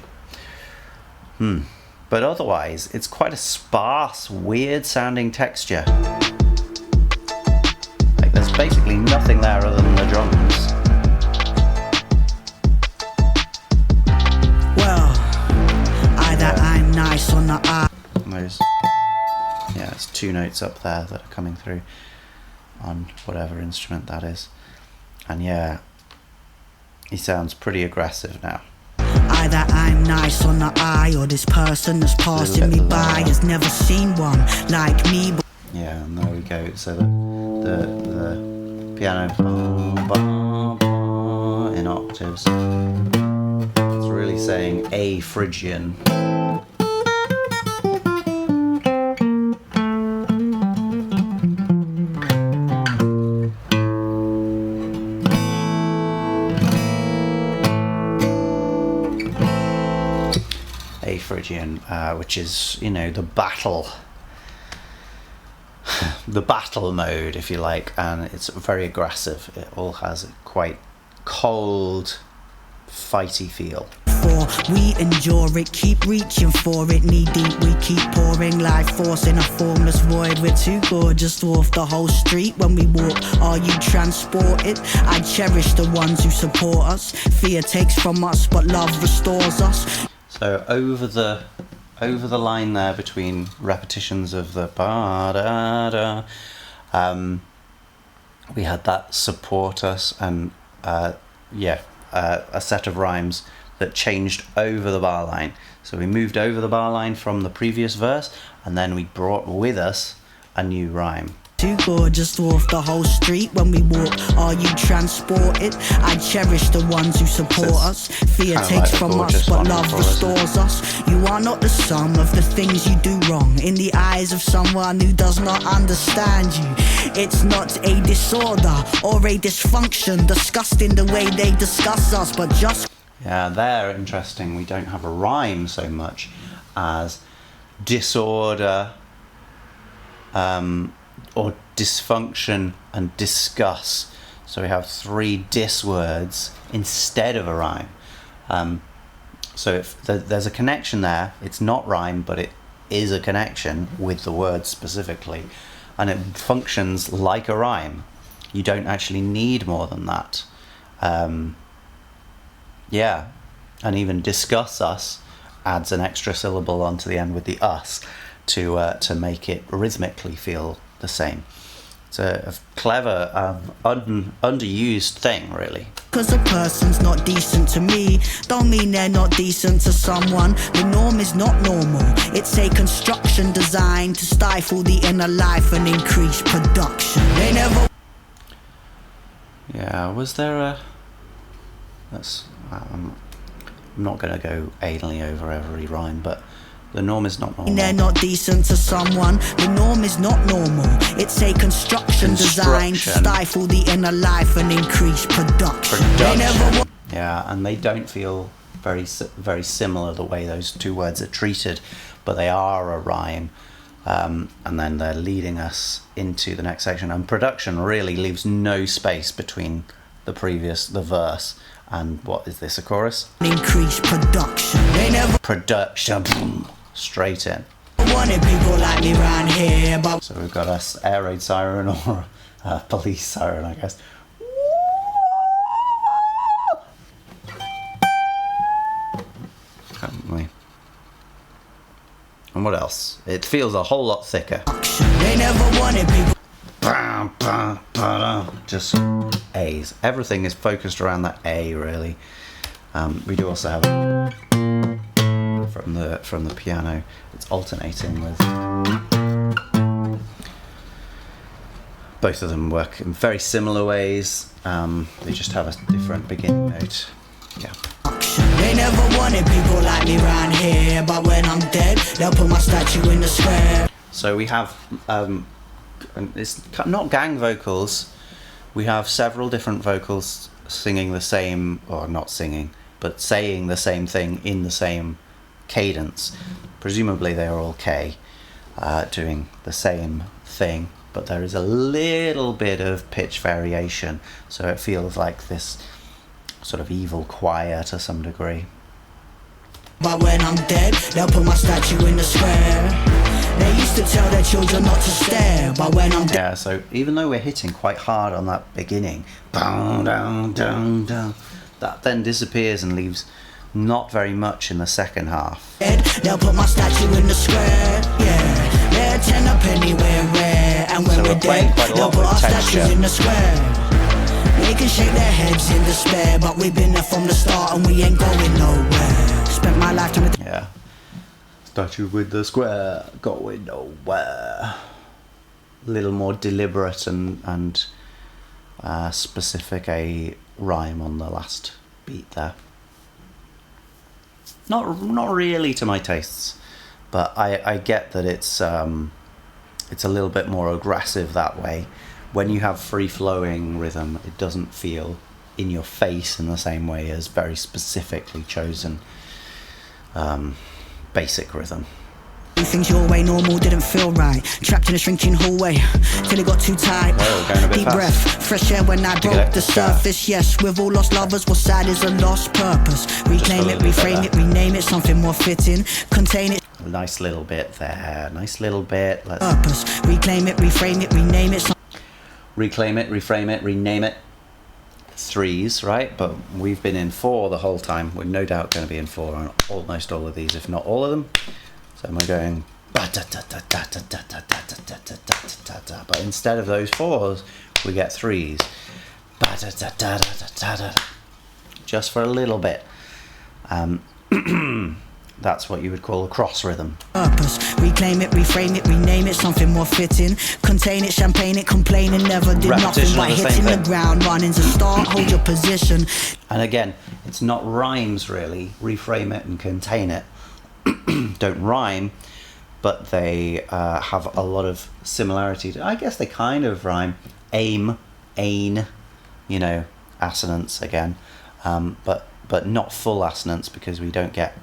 But otherwise, it's quite a sparse, weird sounding texture. Like there's basically nothing there other than the drums. Well, either I'm nice or not. Those, yeah, it's 2 notes up there that are coming through on whatever instrument that is. And yeah, he sounds pretty aggressive now. Either I'm nice or not, or this person that's passing me by has never seen one like me. Yeah, and there we go. So the piano in octaves. It's really saying A Phrygian. A Phrygian, which is, you know, the battle mode, if you like, and it's very aggressive. It all has a quite cold, fighty feel. For we endure it, keep reaching for it, knee deep we keep pouring life force in a formless void. We're too gorgeous to off the whole street when we walk. Are you transported? I cherish the ones who support us. Fear takes from us, but love restores us. So over the line there between repetitions of the ba da da, we had that support us, and a set of rhymes that changed over the bar line. So we moved over the bar line from the previous verse, and then we brought with us a new rhyme. Too gorgeous to off the whole street when we walk. Are you transported? I cherish the ones who support us. Fear takes from us, but love restores us. You are not the sum of the things you do wrong in the eyes of someone who does not understand you. It's not a disorder or a dysfunction discussed in the way they discuss us, but just... Yeah, they're interesting. We don't have a rhyme so much as disorder, or dysfunction and discuss. So we have 3 dis words instead of a rhyme. So if there's a connection there, it's not rhyme, but it is a connection with the word specifically, and it functions like a rhyme. You don't actually need more than that. Yeah, and even discuss us adds an extra syllable onto the end with the us to make it rhythmically feel the same. It's a clever, underused thing, really. Because a person's not decent to me don't mean they're not decent to someone. The norm is not normal. It's a construction designed to stifle the inner life and increase production. They never... Yeah, was there a... I'm not going to go anally over every rhyme, but the norm is not normal. They're not decent to someone. The norm is not normal. It's a construction designed to stifle the inner life and increase production. Yeah, and they don't feel very similar the way those two words are treated, but they are a rhyme. And then they're leading us into the next section. And production really leaves no space between the verse, and what is this, a chorus? Increase production. They never Production, boom, straight in. wanted people like me round here, but So we've got a air raid siren or a police siren, I guess. Haven't we? And what else? It feels a whole lot thicker. they never wanted people. Just A's. Everything is focused around that A, really. We do also have from the piano. It's alternating with. Both of them work in very similar ways. They just have a different beginning note. Yeah. They never wanted people like me round here, but when I'm dead, they'll put my statue in the square. So we have, and it's not gang vocals. We have several different vocals singing the same, or not singing, but saying the same thing in the same cadence. Presumably they are all K, doing the same thing, but there is a little bit of pitch variation, so it feels like this sort of evil choir to some degree. But when I'm dead, they'll put my statue in the square. They used to tell their children not to stare, but when I'm dead. Yeah, so even though we're hitting quite hard on that beginning, down, down, down, down, that then disappears and leaves not very much in the second half. They'll put my statue in the square, yeah. They're 10 a penny, we're rare. And when So we're we're playing dead, quite a they'll lot put with our texture. statues in the square. They can shake their heads in despair, but we've been there from the start and we ain't going nowhere. Spent my lifetime with Yeah. Statue with the square, going nowhere. A little more deliberate and specific a rhyme on the last beat there. Not really to my tastes, but I get that it's a little bit more aggressive that way. When you have free-flowing rhythm, it doesn't feel in your face in the same way as very specifically chosen basic rhythm. things your way, normal didn't feel right. Trapped in a shrinking hallway till it got too tight. Whoa, going a bit Deep fast. breath, fresh air when I broke it, the yeah. surface. Yes, we've all lost lovers. What's sad is a lost purpose. Reclaim a it, little bit reframe better. it, rename it, something more fitting. Contain it, Nice little bit there. Nice little bit. Let's purpose. Reclaim it, reframe it, rename it. reclaim it, reframe it, rename it. Threes, right? But we've been in 4 the whole time. We're no doubt going to be in 4 on almost all of these, if not all of them. So we're going. But instead of those 4s, we get 3s. Just for a little bit. That's what you would call a cross rhythm. Purpose. Reclaim it, reframe it, rename it, something more fitting. Contain it, champagne it, complaining, never did Repetition nothing but of the same hitting the thing. ground, running to start, hold your position. And again, it's not rhymes really. Reframe it and contain it don't rhyme, but they have a lot of similarities. I guess they kind of rhyme. Aim, ain, assonance again, but not full assonance, because we don't get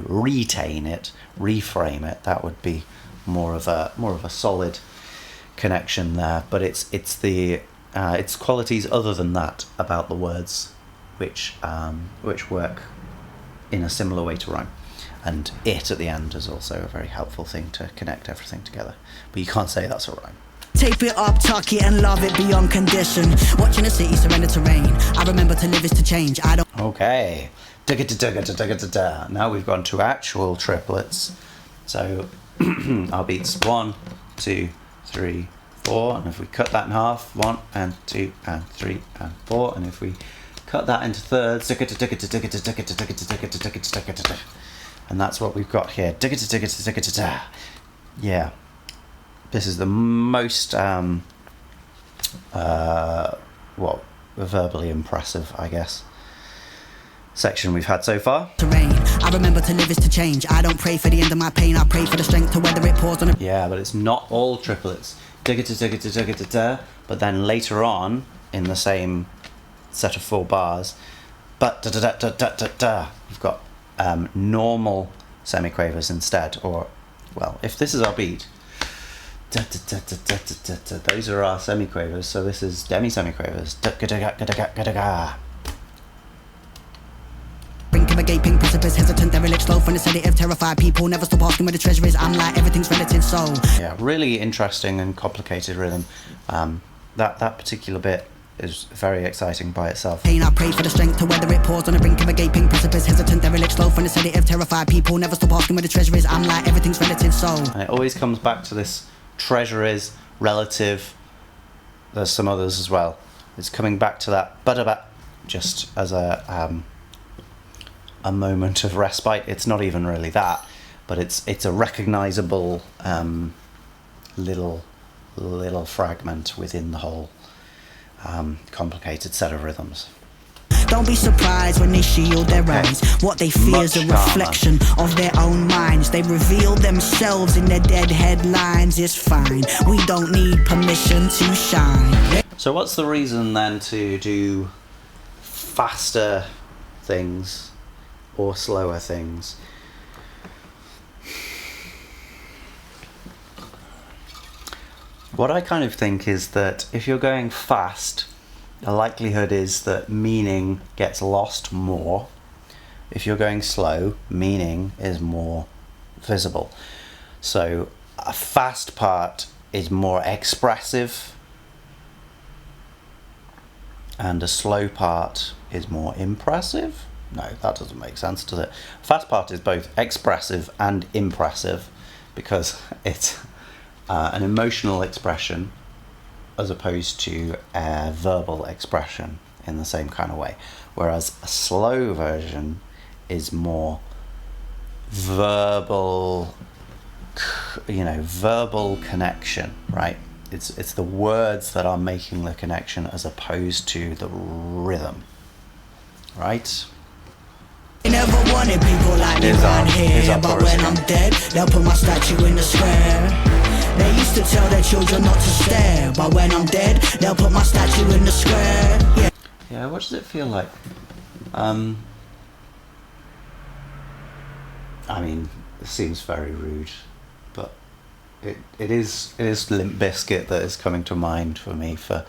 retain it, reframe it. That would be more of a solid connection there. But it's qualities other than that about the words which work in a similar way to rhyme. And it at the end is also a very helpful thing to connect everything together. But you can't say that's a rhyme. Tape it up, tuck it and love it beyond condition. Watching the city surrender to rain. I remember to live is to change. I don't Okay. Now we've gone to actual triplets. So our beats 1, 2, 3, 4. And if we cut that in half, 1 and 2 and 3 and 4. And if we cut that into thirds, and that's what we've got here. Yeah. This is the most verbally impressive, I guess, section we've had so far. terrain. I remember to live is to change. I don't pray for the end of my pain. I pray for the strength to weather it. Pause on a Yeah, but it's not all triplets. But then later on in the same set of 4 bars, but da da da da da da da, you've got normal semiquavers instead, or, well, if this is our beat, da da da da da da da, those are our semiquavers, so this is demi-semiquavers. Da ga da ga ga da ga ga da ga. Brink of a gaping precipice, hesitant, derelict, slow, from the sedative, terrified people, never stop asking where the treasure is. I'm like, everything's relative, so. Yeah, really interesting and complicated rhythm. That particular bit is very exciting by itself. Pain, I pray for the strength to weather it. Pause on the brink of a gaping precipice, hesitant, derelict, slow, from the sedative, terrified people, never stop asking where the treasure is. I'm like, everything's relative, so. And it always comes back to this treasure is relative. There's some others as well. It's coming back to that ba-da-ba, just as a moment of respite. It's not even really that, but it's a recognizable little fragment within the whole complicated set of rhythms. Don't be surprised when they shield their eyes. What they fear is a reflection of their own minds. They reveal themselves in their dead headlines. It's fine, we don't need permission to shine. So what's the reason then to do faster things or slower things? What I kind of think is that if you're going fast, the likelihood is that meaning gets lost more. If you're going slow, meaning is more visible. So a fast part is more expressive, and a slow part is more impressive. No, that doesn't make sense, does it? Fast part is both expressive and impressive because it's an emotional expression as opposed to a verbal expression in the same kind of way. Whereas a slow version is more verbal, verbal connection, right? It's the words that are making the connection as opposed to the rhythm, right? They never wanted people like me around here, but when I'm dead, they'll put my statue in the square. They used to tell their children not to stare, but when I'm dead, they'll put my statue in the square. Yeah, what does it feel like? I mean, it seems very rude, but it is Limp Bizkit that is coming to mind for me for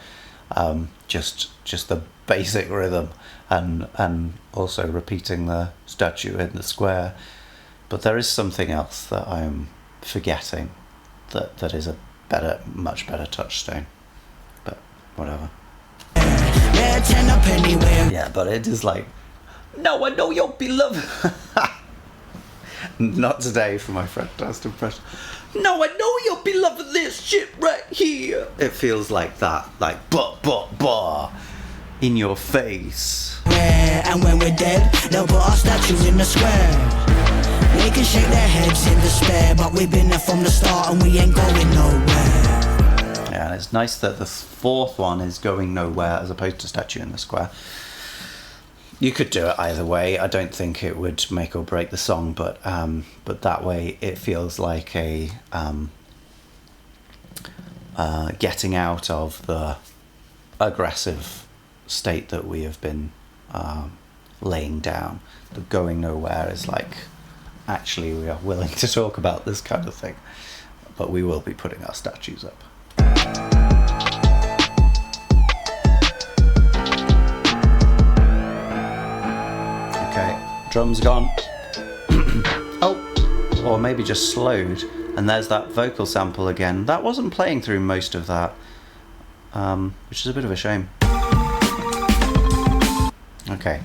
just the basic rhythm and also repeating the statue in the square. But there is something else that I'm forgetting that is a much better touchstone. But whatever. Yeah, but it is like, no, I know you'll be loved. Not today for my fantastic impression. No, I know you'll be loving this shit right here. It feels like that, like bah, in your face. And when we're dead, they'll put our statues in the square. They can shake their heads in despair, but we've been there from the start and we ain't going nowhere. Yeah, and it's nice that the fourth one is going nowhere as opposed to statue in the square. You could do it either way. I don't think it would make or break the song, but that way it feels like a getting out of the aggressive state that we have been laying down. The going nowhere is like, actually we are willing to talk about this kind of thing, but we will be putting our statues up. Drums gone. Oh, or maybe just slowed, and there's that vocal sample again. That wasn't playing through most of that, which is a bit of a shame. Okay,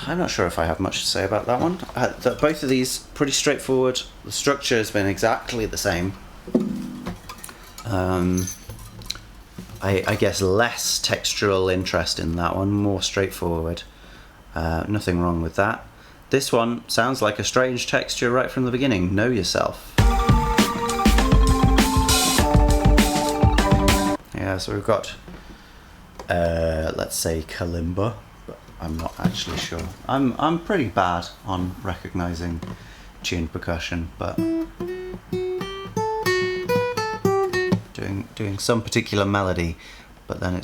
I'm not sure if I have much to say about that one. Both of these pretty straightforward. The structure has been exactly the same. I guess less textural interest in that one, more straightforward. Nothing wrong with that. This one sounds like a strange texture right from the beginning. Know yourself. Yeah, so we've got, let's say kalimba, but I'm not actually sure. I'm pretty bad on recognizing tuned percussion, but doing some particular melody, but then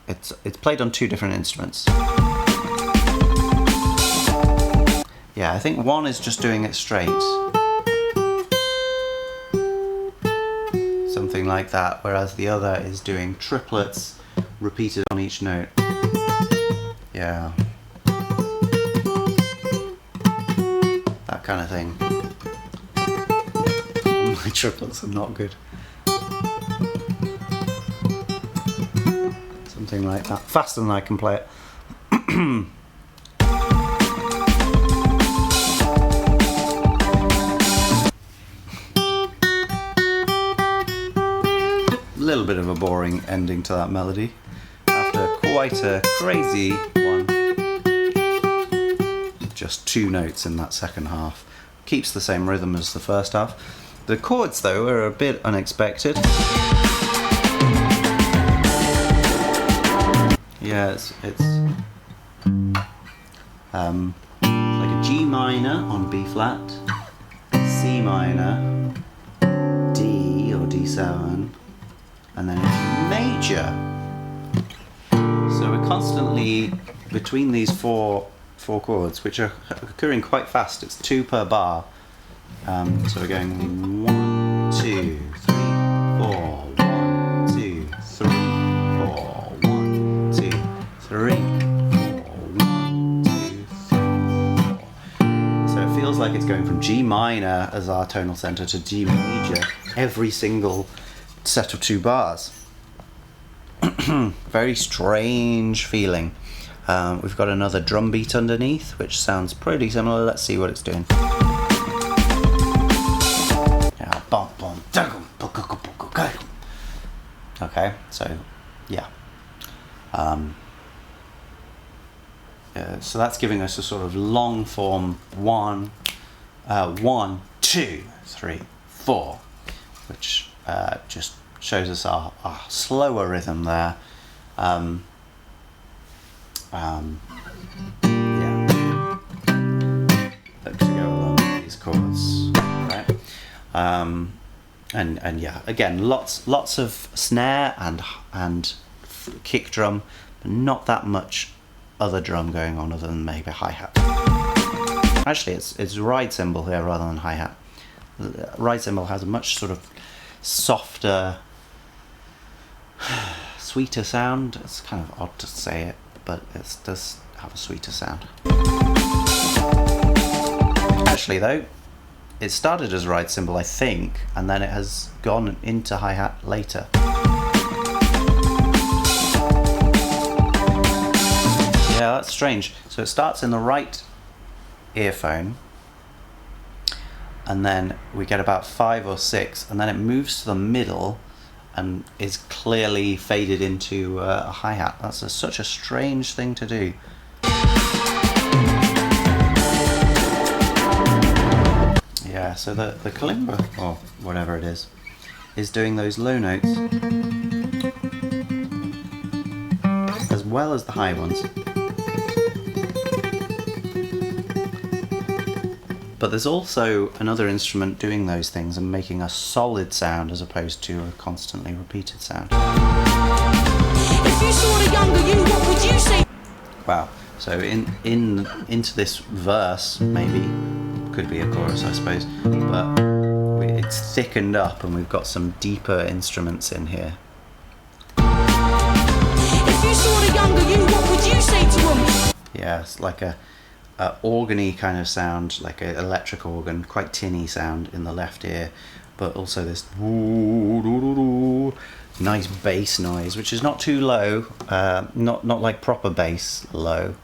it's played on 2 different instruments. Yeah, I think one is just doing it straight. Something like that, whereas the other is doing triplets repeated on each note. Yeah. That kind of thing. My triplets are not good. Something like that. Faster than I can play it. A little bit of a boring ending to that melody after quite a crazy one. Just 2 notes in that second half. Keeps the same rhythm as the first half. The chords though are a bit unexpected. Yeah, it's like a G minor on B flat, C minor, D or D7, and then it's major. So we're constantly between these four chords, which are occurring quite fast. It's 2 per bar. So we're going 1, 2, 3, 4, 1, 2, 3, 4, 1, 2, 3, 4, 1, 2, 3, 4. So it feels like it's going from G minor as our tonal center to G major every single set of 2 bars. Very strange feeling. We've got another drum beat underneath, which sounds pretty similar. Let's see what it's doing. Okay, so yeah. So that's giving us a sort of long form 1, 1, 2, 3, 4, which just shows us our slower rhythm there. Yeah, to go along with these chords, right? And yeah, again, lots of snare and kick drum, but not that much other drum going on other than maybe hi-hat. Actually, it's ride cymbal here rather than hi-hat. The ride cymbal has a much sort of softer, sweeter sound. It's kind of odd to say it, but it does have a sweeter sound. Actually though, it started as ride cymbal, I think, and then it has gone into hi-hat later. Yeah, that's strange. So it starts in the right earphone, and then we get about 5 or 6, and then it moves to the middle and is clearly faded into a hi-hat. That's such a strange thing to do. Yeah, so the kalimba, or whatever it is doing those low notes as well as the high ones. But there's also another instrument doing those things and making a solid sound as opposed to a constantly repeated sound. If you saw the younger you, what would you say? Wow. So into this verse, maybe, could be a chorus I suppose, but it's thickened up and we've got some deeper instruments in here. If you saw the younger you, what would you say to him? Yeah, it's like a organy kind of sound, like an electric organ, quite tinny sound in the left ear, but also this nice bass noise, which is not too low, not like proper bass low,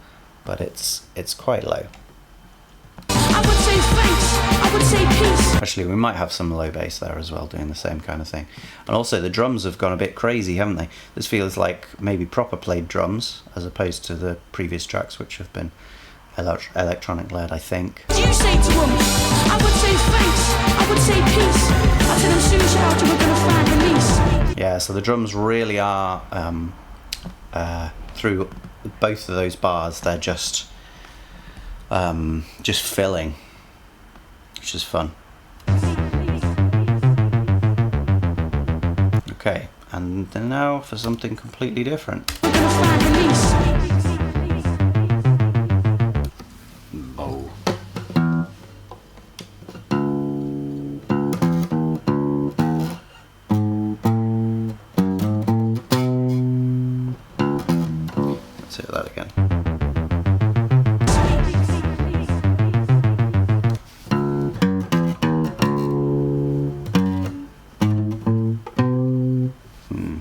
but it's quite low. I would say thanks, I would say peace. Actually, we might have some low bass there as well, doing the same kind of thing. And also the drums have gone a bit crazy, haven't they? This feels like maybe proper played drums, as opposed to the previous tracks, which have been electronic led, I think. What would you say to him? I would say thanks, I would say peace. I tell him soon as you're out, you were gonna find release. Yeah, so the drums really are, through both of those bars, they're just filling, which is fun. Okay, And then now for something completely different. We're gonna find release. Oh. Let's hear that again.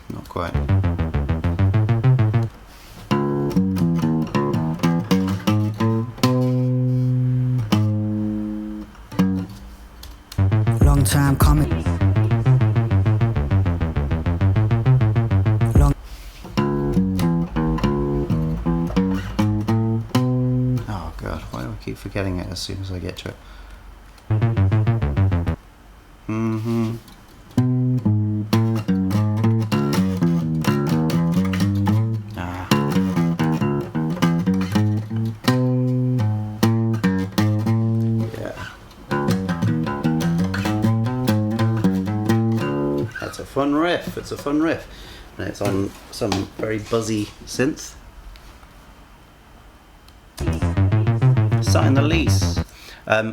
Not quite. Long time coming. Long. Oh god, why do I keep forgetting it as soon as I get to it? Ah. Yeah. That's a fun riff, it's a fun riff. And it's on some very buzzy synth. Sign the lease.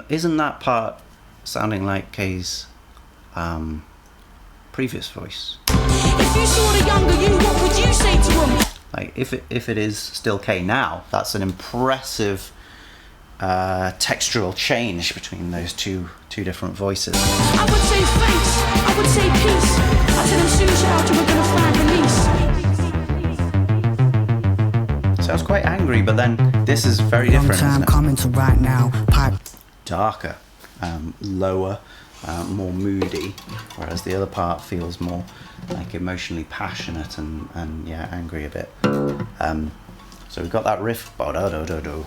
Isn't that part sounding like Kae's previous voice? If you saw the younger you, what would you say to him? Like if it is still Kae now, that's an impressive textural change between those two different voices. I would say thanks, I would say peace. I tell him soon shout we're gonna find release. Sounds quite angry, but then this is very Long different, time isn't it? coming to right now. Pipe. Darker, lower, more moody, whereas the other part feels more like emotionally passionate and yeah, angry a bit. So we've got that riff, ba-da-do-do-do.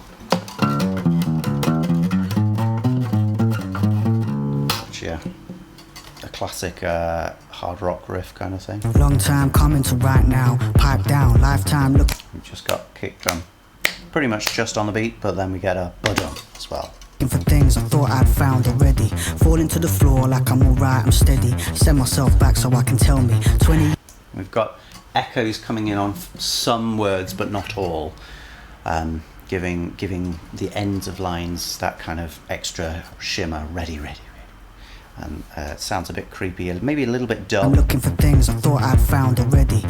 Which, yeah, a classic hard rock riff kind of thing. Long time coming to right now. Pipe down. Lifetime look. We've just got kick drum, pretty much just on the beat, but then we get a ba-dum as well. For things I thought I'd found already. Falling to the floor like I'm alright, I'm steady. Send myself back so I can tell me 20. We've got echoes coming in on some words, but not all, giving the ends of lines that kind of extra shimmer, ready. And it sounds a bit creepy, maybe a little bit dull. I'm looking for things I thought I'd found already.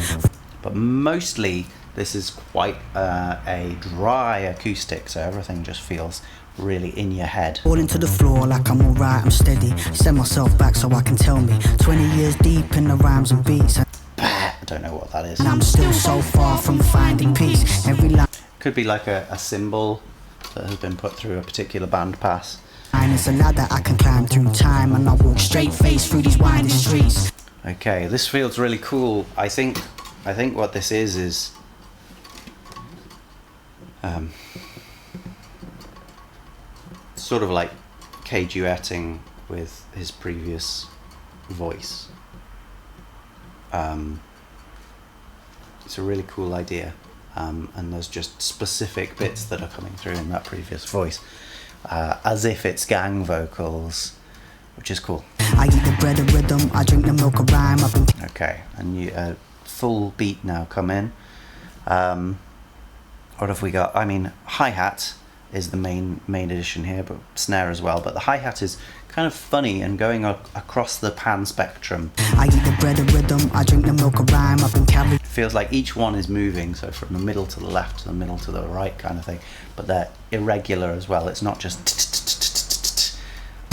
But mostly this is quite a dry acoustic, so everything just feels really in your head. Falling to the floor like I'm alright, I'm steady. Send myself back so I can tell me 20 years deep in the rhymes and beats. I don't know what that is. And I'm still so far from finding peace. Every line Could be like a symbol that has been put through a particular band pass. is a ladder I can climb through time, and I walk straight face through these winding streets. Okay, this feels really cool. I think what this is sort of like Kae duetting with his previous voice. It's a really cool idea, and there's just specific bits that are coming through in that previous voice, as if it's gang vocals, which is cool. I eat the bread of rhythm, I drink the milk of rhyme. I've been Okay, and you full beat now come in. What have we got? I mean, hi-hat is the main addition here, but snare as well. But the hi-hat is kind of funny and going across the pan spectrum. I eat the bread of rhythm, I drink the milk of rhyme. I've been carried. It feels like each one is moving, so from the middle to the left to the middle to the right kind of thing. But they're irregular as well. It's not just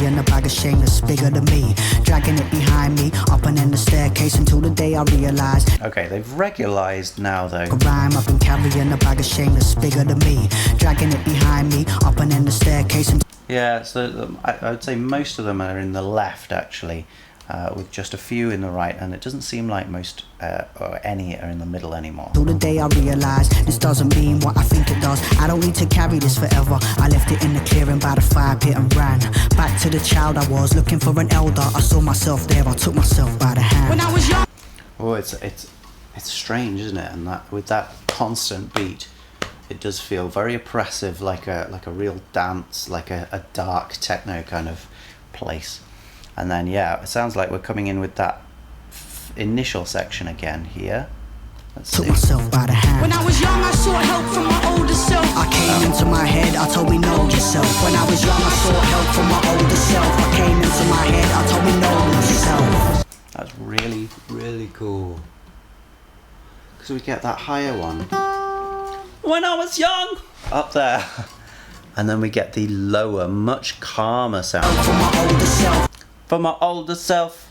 In a bag of shame that's bigger than me, dragging it behind me, up and in the staircase until the day I realised. Okay, they've regularized now though. Rhyme, I've been carrying a bag of shame that's bigger than me, dragging it behind me, up and in the staircase. Yeah, so I would say most of them are in the left actually, with just a few in the right, and it doesn't seem like most or any are in the middle anymore. Till the day I realised this doesn't mean what I think it does. I don't need to carry this forever. I left it in the clearing by the fire pit and ran back to the child I was, looking for an elder. I saw myself there, I took myself by the hand. When I was young. Oh, it's strange, isn't it? And that with that constant beat, it does feel very oppressive, like a real dance, like a dark techno kind of place. And then yeah, it sounds like we're coming in with that initial section again here. Let's Took see. myself by the hand. When I was young, I sought help from my older self. I came into my head, I told me know yourself. When I was young, I sought help from my older self. I came into my head, I told me know yourself. That's really, really cool. Because we get that higher one. When I was young! Up there. And then we get the lower, much calmer sound. From my older self. For my older self.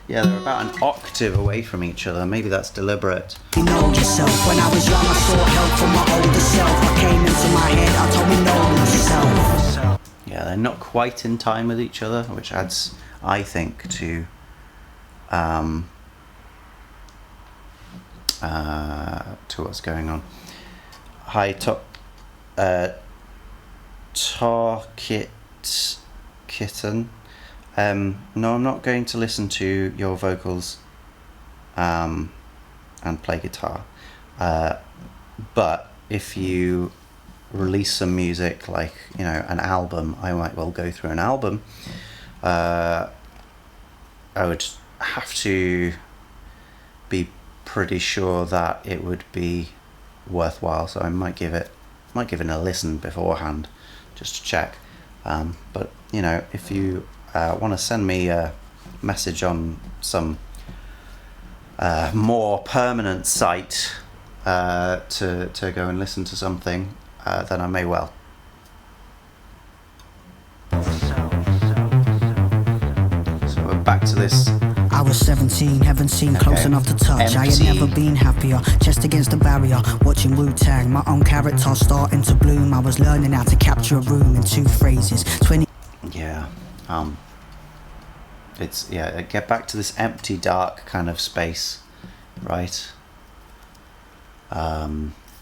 Yeah, they're about an octave away from each other. Maybe that's deliberate. You know yourself. When I was young, I sought help from my older self. I came into my head, I told me know yourself. Yeah, they're not quite in time with each other, which adds, I think, to what's going on. Hi, Kitten. No, I'm not going to listen to your vocals and play guitar. But if you release some music, like, you know, an album, I might well go through an album. I would have to be pretty sure that it would be worthwhile, so I might give it a listen beforehand just to check. But you know, if you want to send me a message on some more permanent site to go and listen to something, then I may well. So we're back to this. I was 17, haven't seen close enough to touch. I had never been happier, chest against the barrier, watching Wu-Tang. My own character starting to bloom. I was learning how to capture a room in 2 phrases. 20. Yeah, it's, yeah, get back to this empty, dark kind of space, right?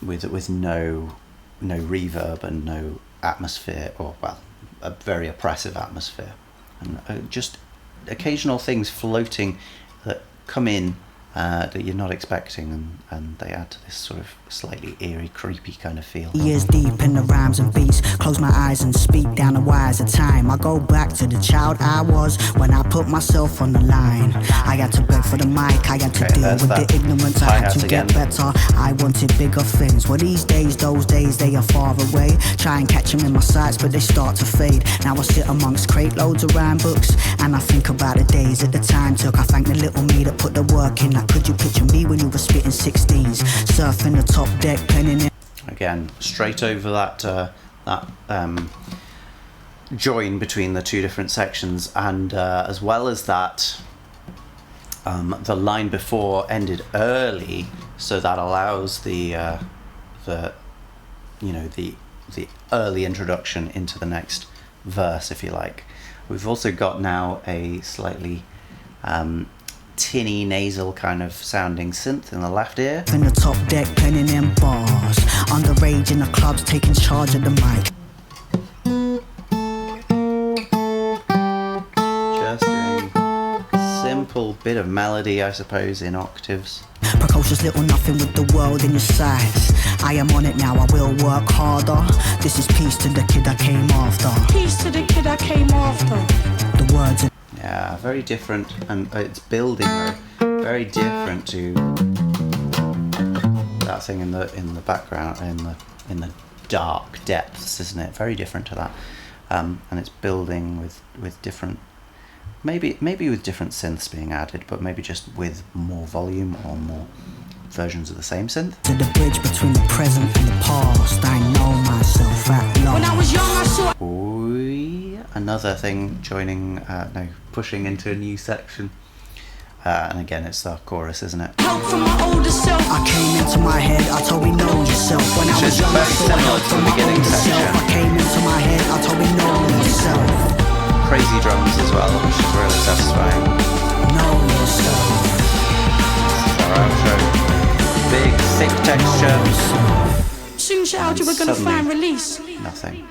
With no reverb and no atmosphere, or, well, a very oppressive atmosphere, and just occasional things floating that come in that you're not expecting, and they add to this sort of slightly eerie, creepy kind of feel. Years deep in the rhymes and beats, close my eyes and speak down the wires of time. I go back to the child I was when I put myself on the line. I had to beg for the mic, I had to deal with the ignorance, I had to get better. I wanted bigger things. Well, these days, those days, they are far away. Try and catch them in my sights, but they start to fade. Now I sit amongst crate loads of rhyme books, and I think about the days that the time took. I thank the little me that put the work in. Like, could you picture me when you were spitting 16s, surfing the top deck, penning it? Again, straight over that join between the 2 different sections, and as well as that, the line before ended early, so that allows the early introduction into the next verse, if you like. We've also got now a slightly tinny, nasal kind of sounding synth in the left ear. In the top deck, penning in bars, underage in the clubs, taking charge of the mic. Just doing a simple bit of melody, I suppose, in octaves. Precocious little nothing with the world in your sights. I am on it now, I will work harder. This is peace to the kid I came after. Peace to the kid I came after. The words are Yeah, very different, and it's building though. Very different to that thing in the background, in the dark depths, isn't it? Very different to that, and it's building with different, maybe with different synths being added, but maybe just with more volume or more versions of the same synth. to the bridge between the present and the past. I know myself at last. When I was young, I saw Another thing joining, pushing into a new section. And again, it's the chorus, isn't it? help from my older self. I came into my head, I told me know yourself. When I Which was is young, I very sought similar help to from the my beginning older section. self. I came into my head, I told me know yourself. Crazy drums as well, which is really satisfying. Know yourself. Our outro. Big, thick texture. Soon shout you were gonna Suddenly- find release. Nothing.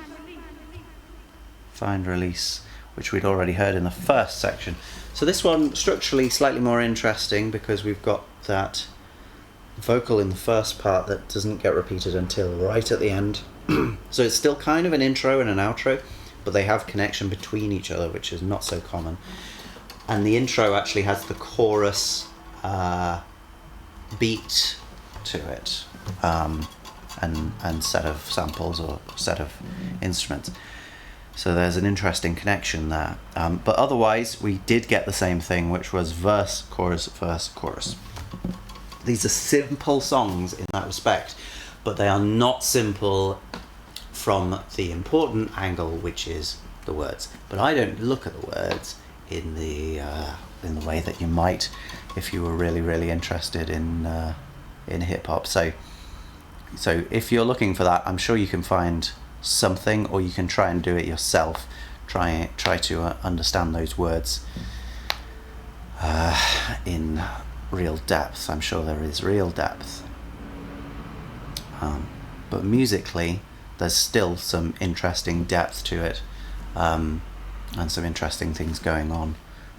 Find release, which we'd already heard in the first section. So this one structurally slightly more interesting because we've got that vocal in the first part that doesn't get repeated until right at the end. So it's still kind of an intro and an outro, but they have connection between each other, which is not so common. And the intro actually has the chorus beat to it, and set of samples or set of instruments. So there's an interesting connection there. But otherwise, we did get the same thing, which was verse, chorus. These are simple songs in that respect, but they are not simple from the important angle, which is the words. But I don't look at the words in the way that you might if you were really, really interested in hip hop. So if you're looking for that, I'm sure you can find something, or you can try and do it yourself. Try to understand those words in real depth. I'm sure there is real depth, but musically there's still some interesting depth to it, and some interesting things going on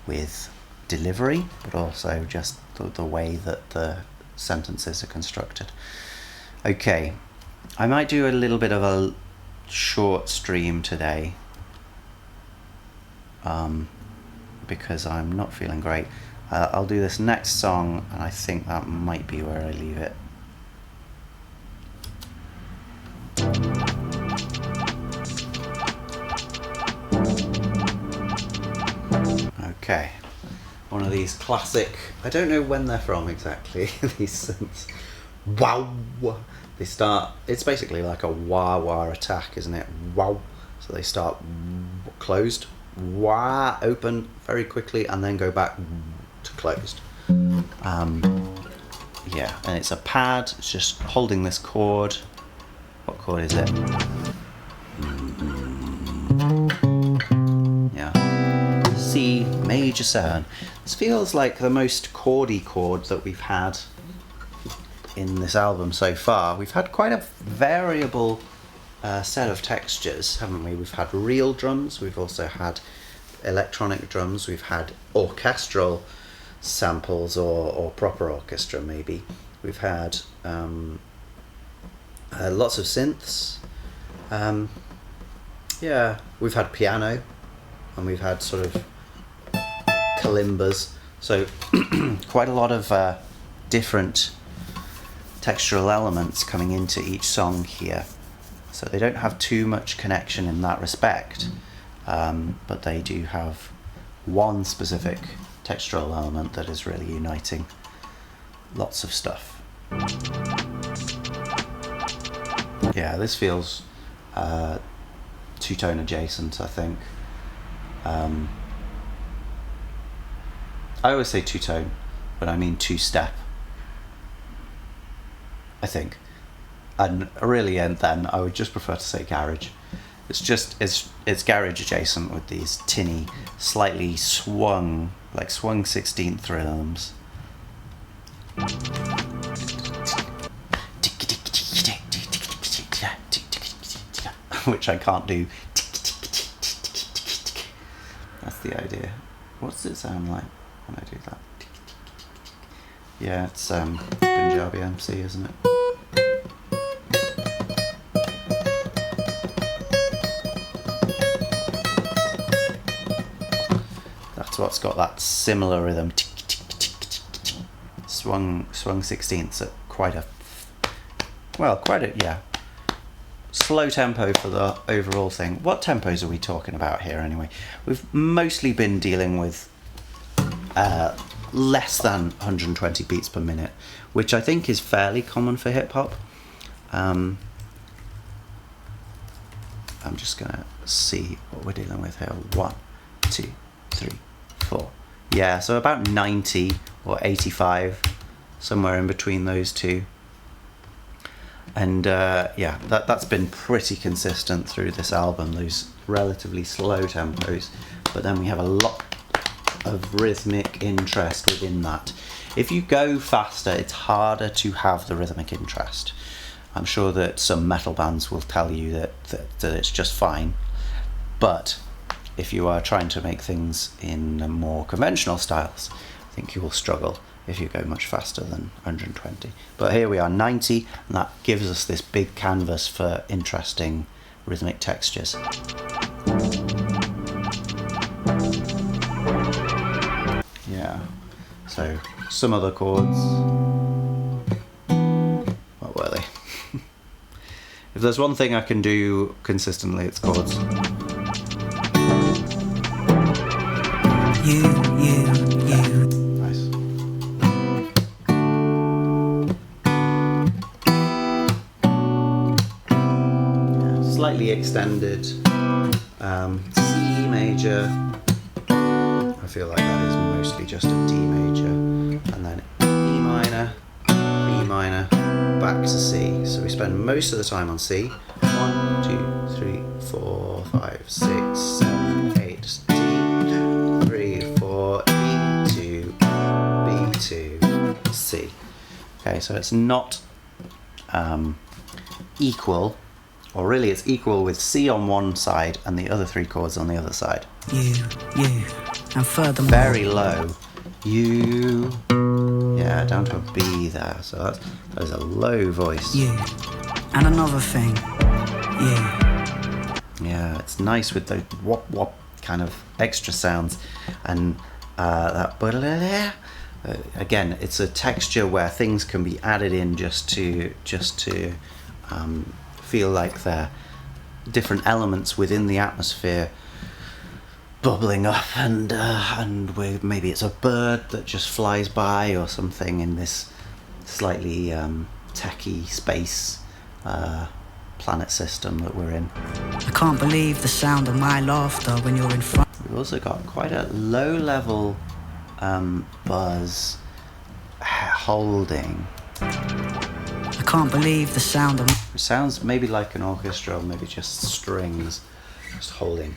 with delivery, but also just the way that the sentences are constructed. Okay, I might do a little bit of a short stream today, because I'm not feeling great. I'll do this next song, and I think that might be where I leave it. Okay, one of these classic, I don't know when they're from exactly, these synths. Wow! They start, it's basically like a wah-wah attack, isn't it? Wow! So they start closed, wah, open very quickly, and then go back to closed. Yeah, and it's a pad, it's just holding this chord. What chord is it? Yeah. C major 7. This feels like the most chordy chord that we've had in this album so far. We've had quite a variable set of textures, haven't we? We've had real drums, we've also had electronic drums, we've had orchestral samples or proper orchestra maybe. We've had lots of synths. Yeah, we've had piano, and we've had sort of kalimbas. So quite a lot of different textural elements coming into each song here. So they don't have too much connection in that respect, but they do have one specific textural element that is really uniting lots of stuff. Yeah, this feels two-tone adjacent, I think. I always say two-tone, but I mean two-step, I think. And really, and then I would just prefer to say garage. It's garage adjacent with these tinny, slightly swung 16th rhythms. Which I can't do. That's the idea. What does it sound like when I do that? Yeah, it's Punjabi MC, isn't it? That's what's got that similar rhythm. Swung 16ths at quite a slow tempo for the overall thing. What tempos are we talking about here anyway? We've mostly been dealing with less than 120 beats per minute, which I think is fairly common for hip hop. I'm just gonna see what we're dealing with here. 1, 2, 3, 4. Yeah, so about 90 or 85, somewhere in between those two. And yeah, that's been pretty consistent through this album, those relatively slow tempos, but then we have a lot of rhythmic interest within that. If you go faster, it's harder to have the rhythmic interest. I'm sure that some metal bands will tell you that it's just fine, but if you are trying to make things in more conventional styles, I think you will struggle if you go much faster than 120. But here we are, 90, and that gives us this big canvas for interesting rhythmic textures. Yeah. So some other chords. What were they? If there's one thing I can do consistently, it's chords. You. Nice. Yeah, slightly extended. C major. I feel like that is mostly just a D major, and then E minor, B minor, back to C. So we spend most of the time on C. 1, 2, 3, 4, 5, 6, 7, 8, D, 3, 4, E2, B2, C. Okay, so it's not equal, or really it's equal with C on one side and the other three chords on the other side. You, and furthermore. Very low. You, yeah, down to a B there. So that is a low voice. You, and another thing. You. Yeah, it's nice with the wop wop kind of extra sounds, and that again, it's a texture where things can be added in just to feel like they're different elements within the atmosphere bubbling up, and maybe it's a bird that just flies by or something in this slightly techie space planet system that we're in. I can't believe the sound of my laughter when you're in front. We've also got quite a low level buzz holding. I can't believe the sound of. It sounds maybe like an orchestra, or maybe just strings just holding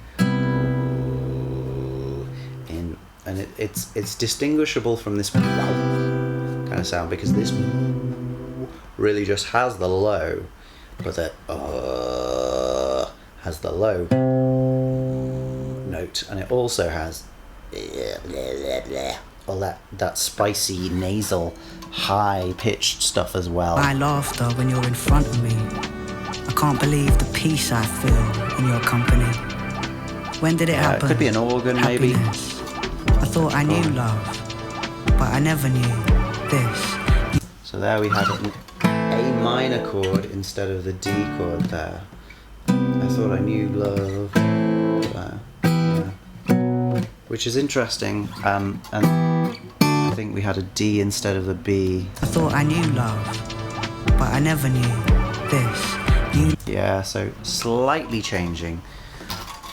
in, and it's distinguishable from this kind of sound, because this really just has the low, but that has the low note, and it also has all that spicy nasal high pitched stuff as well. My laughter when you're in front of me. I can't believe the peace I feel in your company. When did it happen? It could be an organ, maybe. I thought I knew love, but I never knew this. So there we had an A minor chord instead of the D chord there. I thought I knew love there. Yeah. Which is interesting, and I think we had a D instead of the B. I thought I knew love, but I never knew this. Yeah, so slightly changing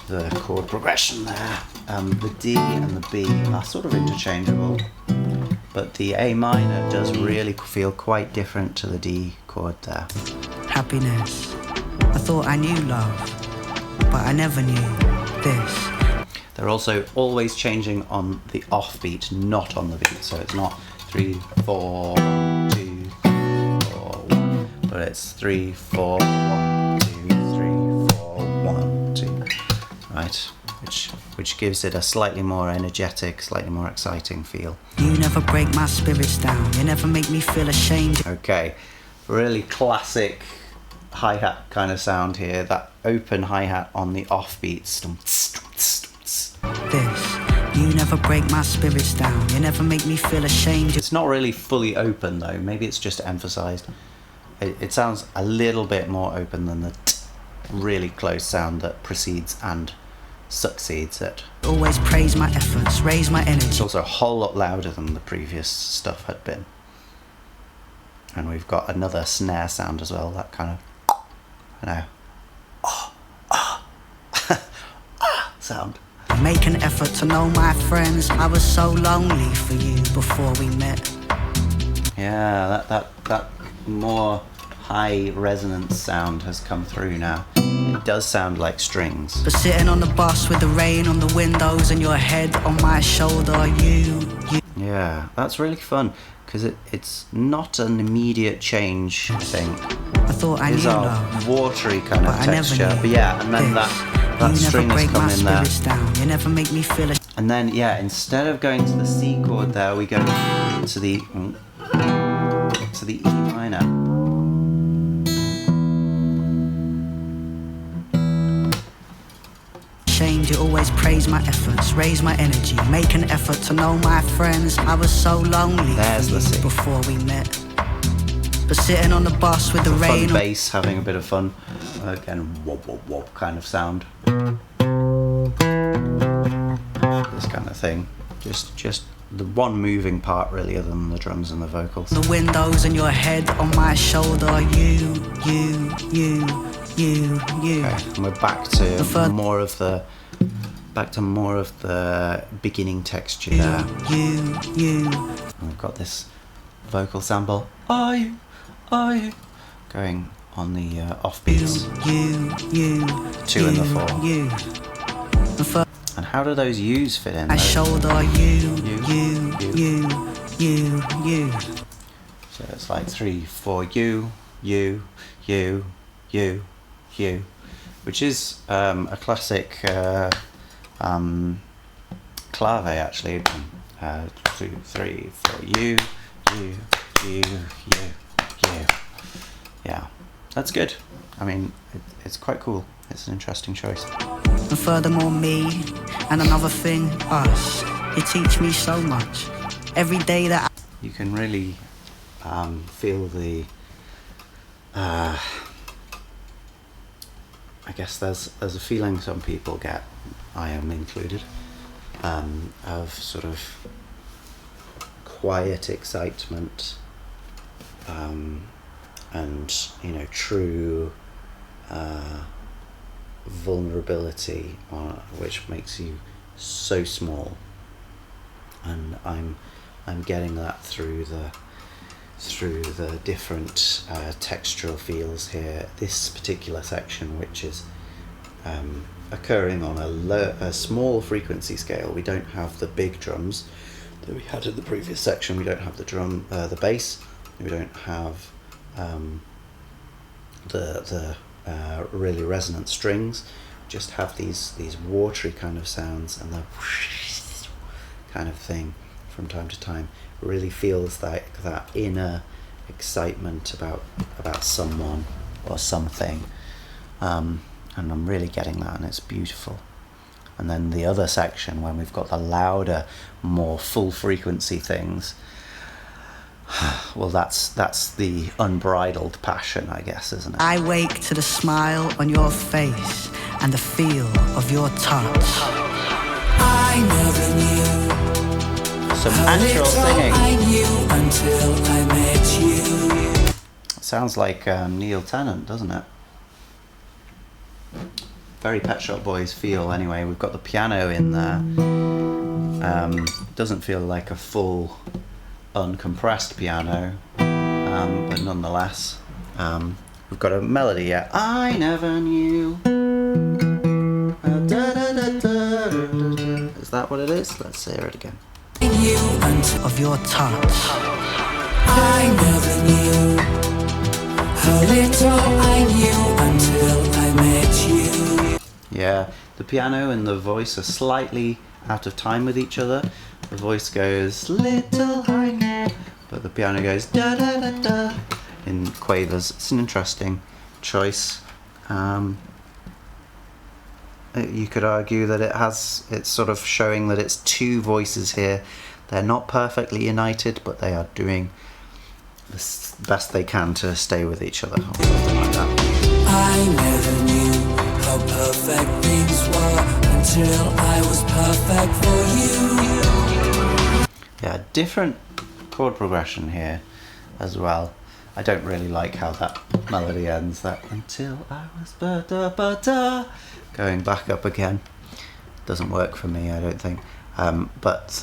the chord progression there. The D and the B are sort of interchangeable, but the A minor does really feel quite different to the D chord there. Happiness. I thought I knew love, but I never knew this. They're also always changing on the offbeat, not on the beat. So it's not 3, 4, 1, 2, 4, 1, but it's 3, 4, 1, 2, 3, 4, 1, 2. Right, which gives it a slightly more energetic, slightly more exciting feel. You never break my spirits down. You never make me feel ashamed. Okay, really classic hi-hat kind of sound here. That open hi-hat on the offbeats. This. You never break my spirits down. You never make me feel ashamed. It's not really fully open though. Maybe it's just emphasized. It sounds a little bit more open than the really close sound that precedes and succeeds it. Always praise my efforts, raise my energy. It's also a whole lot louder than the previous stuff had been. And we've got another snare sound as well, that kind of, sound. Make an effort to know my friends. I was so lonely for you before we met. Yeah, that more high resonance sound has come through now. It does sound like strings. But sitting on the bus with the rain on the windows and your head on my shoulder, you. Yeah, that's really fun, because it's not an immediate change, I think. I thought I knew love, watery kind of but texture. I never knew but yeah, and then that string has come in there. Down. You never make me feel and then yeah, instead of going to the C chord there, we go to the E minor. ashamed, you always praise my efforts, raise my energy, make an effort to know my friends. I was so lonely before we met. But sitting on the bus with the rain. Fun bass, having a bit of fun. Again, wob wob wob kind of sound. This kind of thing. Just the one moving part really, other than the drums and the vocals. The windows in your head, on my shoulder, you. Okay, and we're back to more of the beginning texture there. And we've got this vocal sample. Are you going on the offbeats? 2 and the 4. And how do those U's fit in? My shoulder, you. So it's like 3, 4, you, which is a classic clave actually. 2, 3, 4, you. Yeah, that's good. I mean, it's quite cool. It's an interesting choice. And furthermore, me, and another thing, us. You teach me so much. Every day that you can really feel the. I guess there's a feeling some people get, I am included, of sort of quiet excitement, and true vulnerability, which makes you so small. And I'm getting that through the different textural feels here. This particular section, which is occurring on a small frequency scale. We don't have the big drums that we had in the previous section. We don't have the bass. We don't have the really resonant strings. We just have these watery kind of sounds, and the kind of thing from time to time. Really feels like that inner excitement about someone or something, and I'm really getting that, and it's beautiful. And then the other section, when we've got the louder, more full frequency things, well, that's the unbridled passion, I guess, isn't it? I wake to the smile on your face and the feel of your touch. I never knew. Some actual singing. I knew until I met you. Sounds like Neil Tennant, doesn't it? Very Pet Shop Boys feel. Anyway, we've got the piano in there. Doesn't feel like a full uncompressed piano, but nonetheless, we've got a melody here. I never knew. Is that what it is? Let's hear it again. You until of your touch. I never knew how little I knew until I met you. Yeah, the piano and the voice are slightly out of time with each other. The voice goes little I knew, but the piano goes da da da da in quavers. It's an interesting choice. You could argue that it's sort of showing that it's two voices here. They're not perfectly united, but they are doing the best they can to stay with each other, or something like that. I never knew how perfect things were until I was perfect for you. Yeah, different chord progression here as well. I don't really like how that melody ends, that until I was ba-da-ba-da, going back up again. Doesn't work for me, I don't think. But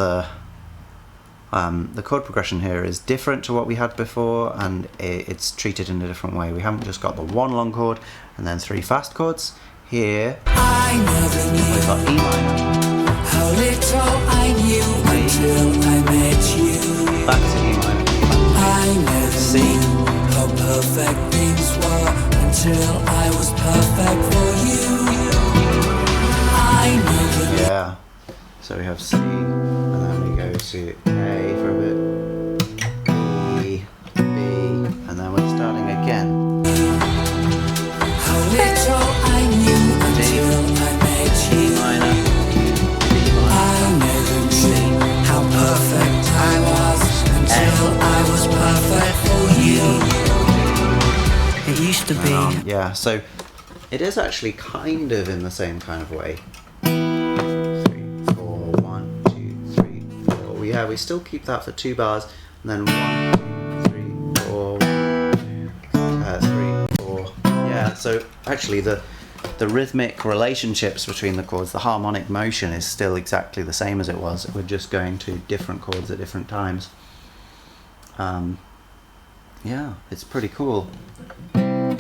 the chord progression here is different to what we had before, and it's treated in a different way. We haven't just got the one long chord and then 3 fast chords. Here I never knew we've got E minor, how little I knew until I met you. back to E minor, I never C, knew how perfect things were until I was perfect for you. I never knew. yeah. So we have C, and then we go to A for a bit, E, B, and then we're starting again. How little I knew until I met you. used to be. Yeah, so it is actually kind of in the same kind of way. 3, 4, 1, 2, 3, 4. Yeah, we still keep that for 2 bars, and then 1, 2, 3, 4, 3, 4. Yeah, so actually the rhythmic relationships between the chords, the harmonic motion is still exactly the same as it was. We're just going to different chords at different times. Yeah, it's pretty cool. Yeah,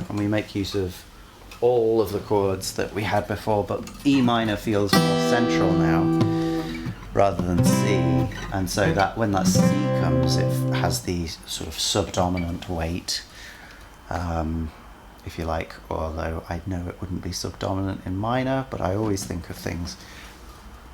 and we make use of all of the chords that we had before, but E minor feels more central now rather than C, and so that when that C comes, it has the sort of subdominant weight, if you like, although I know it wouldn't be subdominant in minor, but I always think of things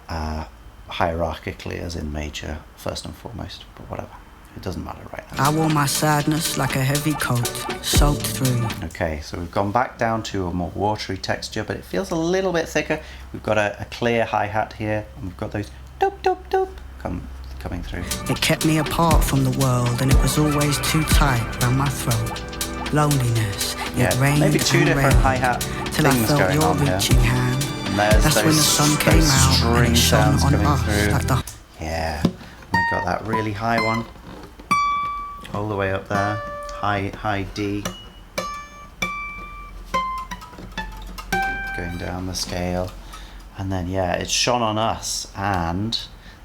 hierarchically as in major first and foremost, but whatever. It doesn't matter right now. I wore my sadness like a heavy coat, soaked through. Okay, so we've gone back down to a more watery texture, but it feels a little bit thicker. We've got a clear hi-hat here, and we've got those doop doop doop coming through. It kept me apart from the world, and it was always too tight round my throat. Loneliness, it rained maybe 2 different hi-hat till I things felt going your on here. reaching hand. And there's That's those, when the sun came those out and string it shone sounds on coming us through. like the... Yeah, we got that really high one. All the way up there, high D, going down the scale, and then yeah, it shone on us, and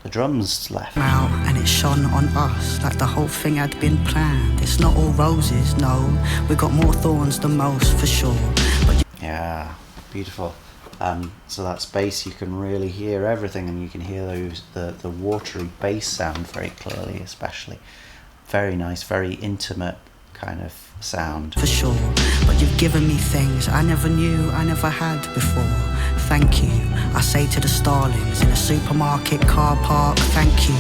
the drums left. Out and it shone on us like the whole thing had been planned. It's not all roses, no. We got more thorns than most for sure. But yeah, beautiful. So that bass, you can really hear everything, and you can hear the watery bass sound very clearly, especially. Very nice, very intimate kind of sound. For sure, but you've given me things I never knew I never had before. Thank you, I say to the starlings in a supermarket car park, thank you.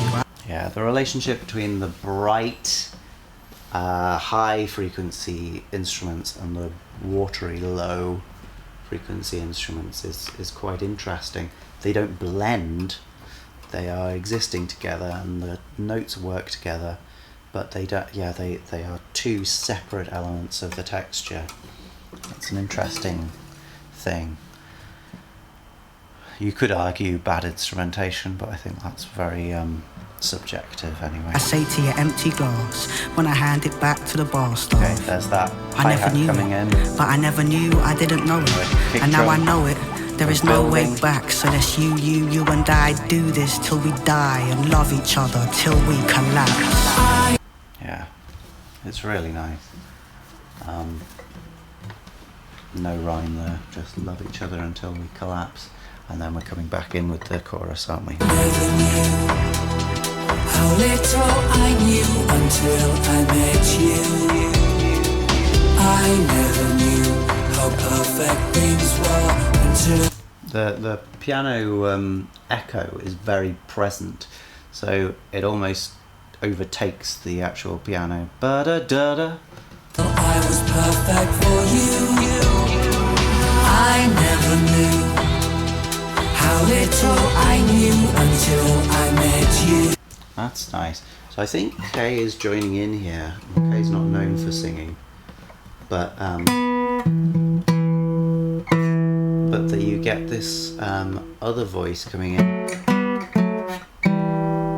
Yeah, the relationship between the bright, high frequency instruments and the watery, low frequency instruments is quite interesting. They don't blend, they are existing together, and the notes work together. But they don't. Yeah, they are 2 separate elements of the texture. It's an interesting thing. You could argue bad instrumentation, but I think that's very subjective anyway. I say to your empty glass when I hand it back to the bar staff. Okay, there's that I never hi-hat knew coming it, in. but I never knew I didn't know it, Kick and now I drum. know it. There is no way Building. back, so let's you and I do this till we die and love each other till we collapse. Yeah, it's really nice. No rhyme there, just love each other until we collapse. And then we're coming back in with the chorus, aren't we? Never knew how little I knew until I met you. I never knew how perfect things were until... The piano echo is very present, so it almost overtakes the actual piano. Ba-da-da-da. I was perfect for you. I never knew how little I knew until I met you. That's nice. So I think Kae is joining in here. Kae's not known for singing, but that you get this other voice coming in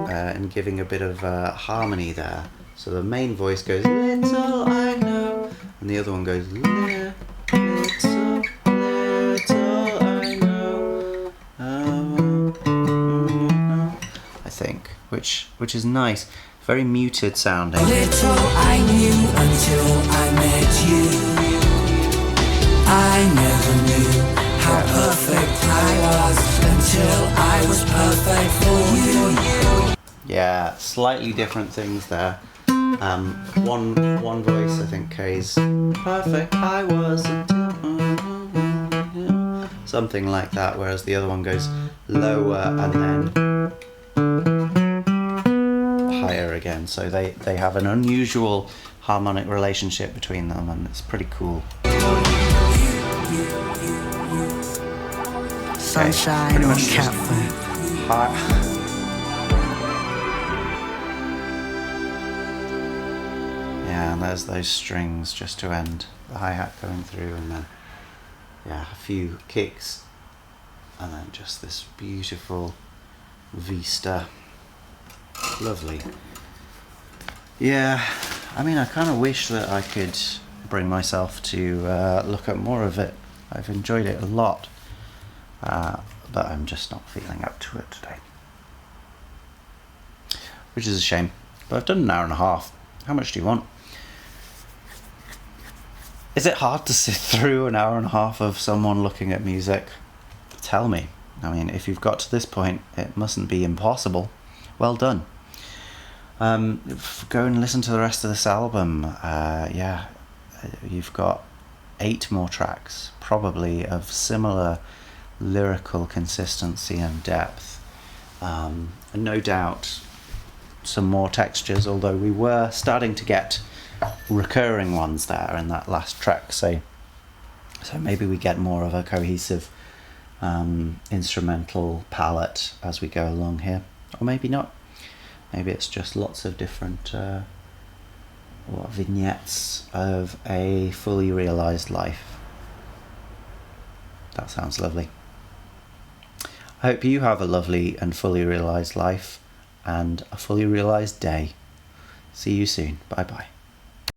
and giving a bit of harmony there. So the main voice goes little I know, and the other one goes little I know. I think, which is nice, very muted sounding. Little I knew until I met you. I never knew how perfect I was until I was perfect for you. Yeah, slightly different things there. One voice, I think Kae's perfect I was until something like that, whereas the other one goes lower and then higher again. So they have an unusual harmonic relationship between them, and it's pretty cool. Sunshine on Catford. Yeah, and there's those strings just to end, the hi-hat going through, and then a few kicks, and then just this beautiful vista. Lovely. Yeah, I mean, I kind of wish that I could bring myself to look at more of it. I've enjoyed it a lot, but I'm just not feeling up to it today, which is a shame. But I've done an hour and a half. How much do you want? Is it hard to sit through an hour and a half of someone looking at music? Tell me. I mean, if you've got to this point, it mustn't be impossible. Well done. Go and listen to the rest of this album. You've got 8 more tracks, probably of similar lyrical consistency and depth. And no doubt some more textures, although we were starting to get recurring ones there in that last track, so maybe we get more of a cohesive instrumental palette as we go along here, or maybe not. Maybe it's just lots of different vignettes of a fully realised life. That sounds lovely. I hope you have a lovely and fully realised life and a fully realised day. See you soon. Bye bye.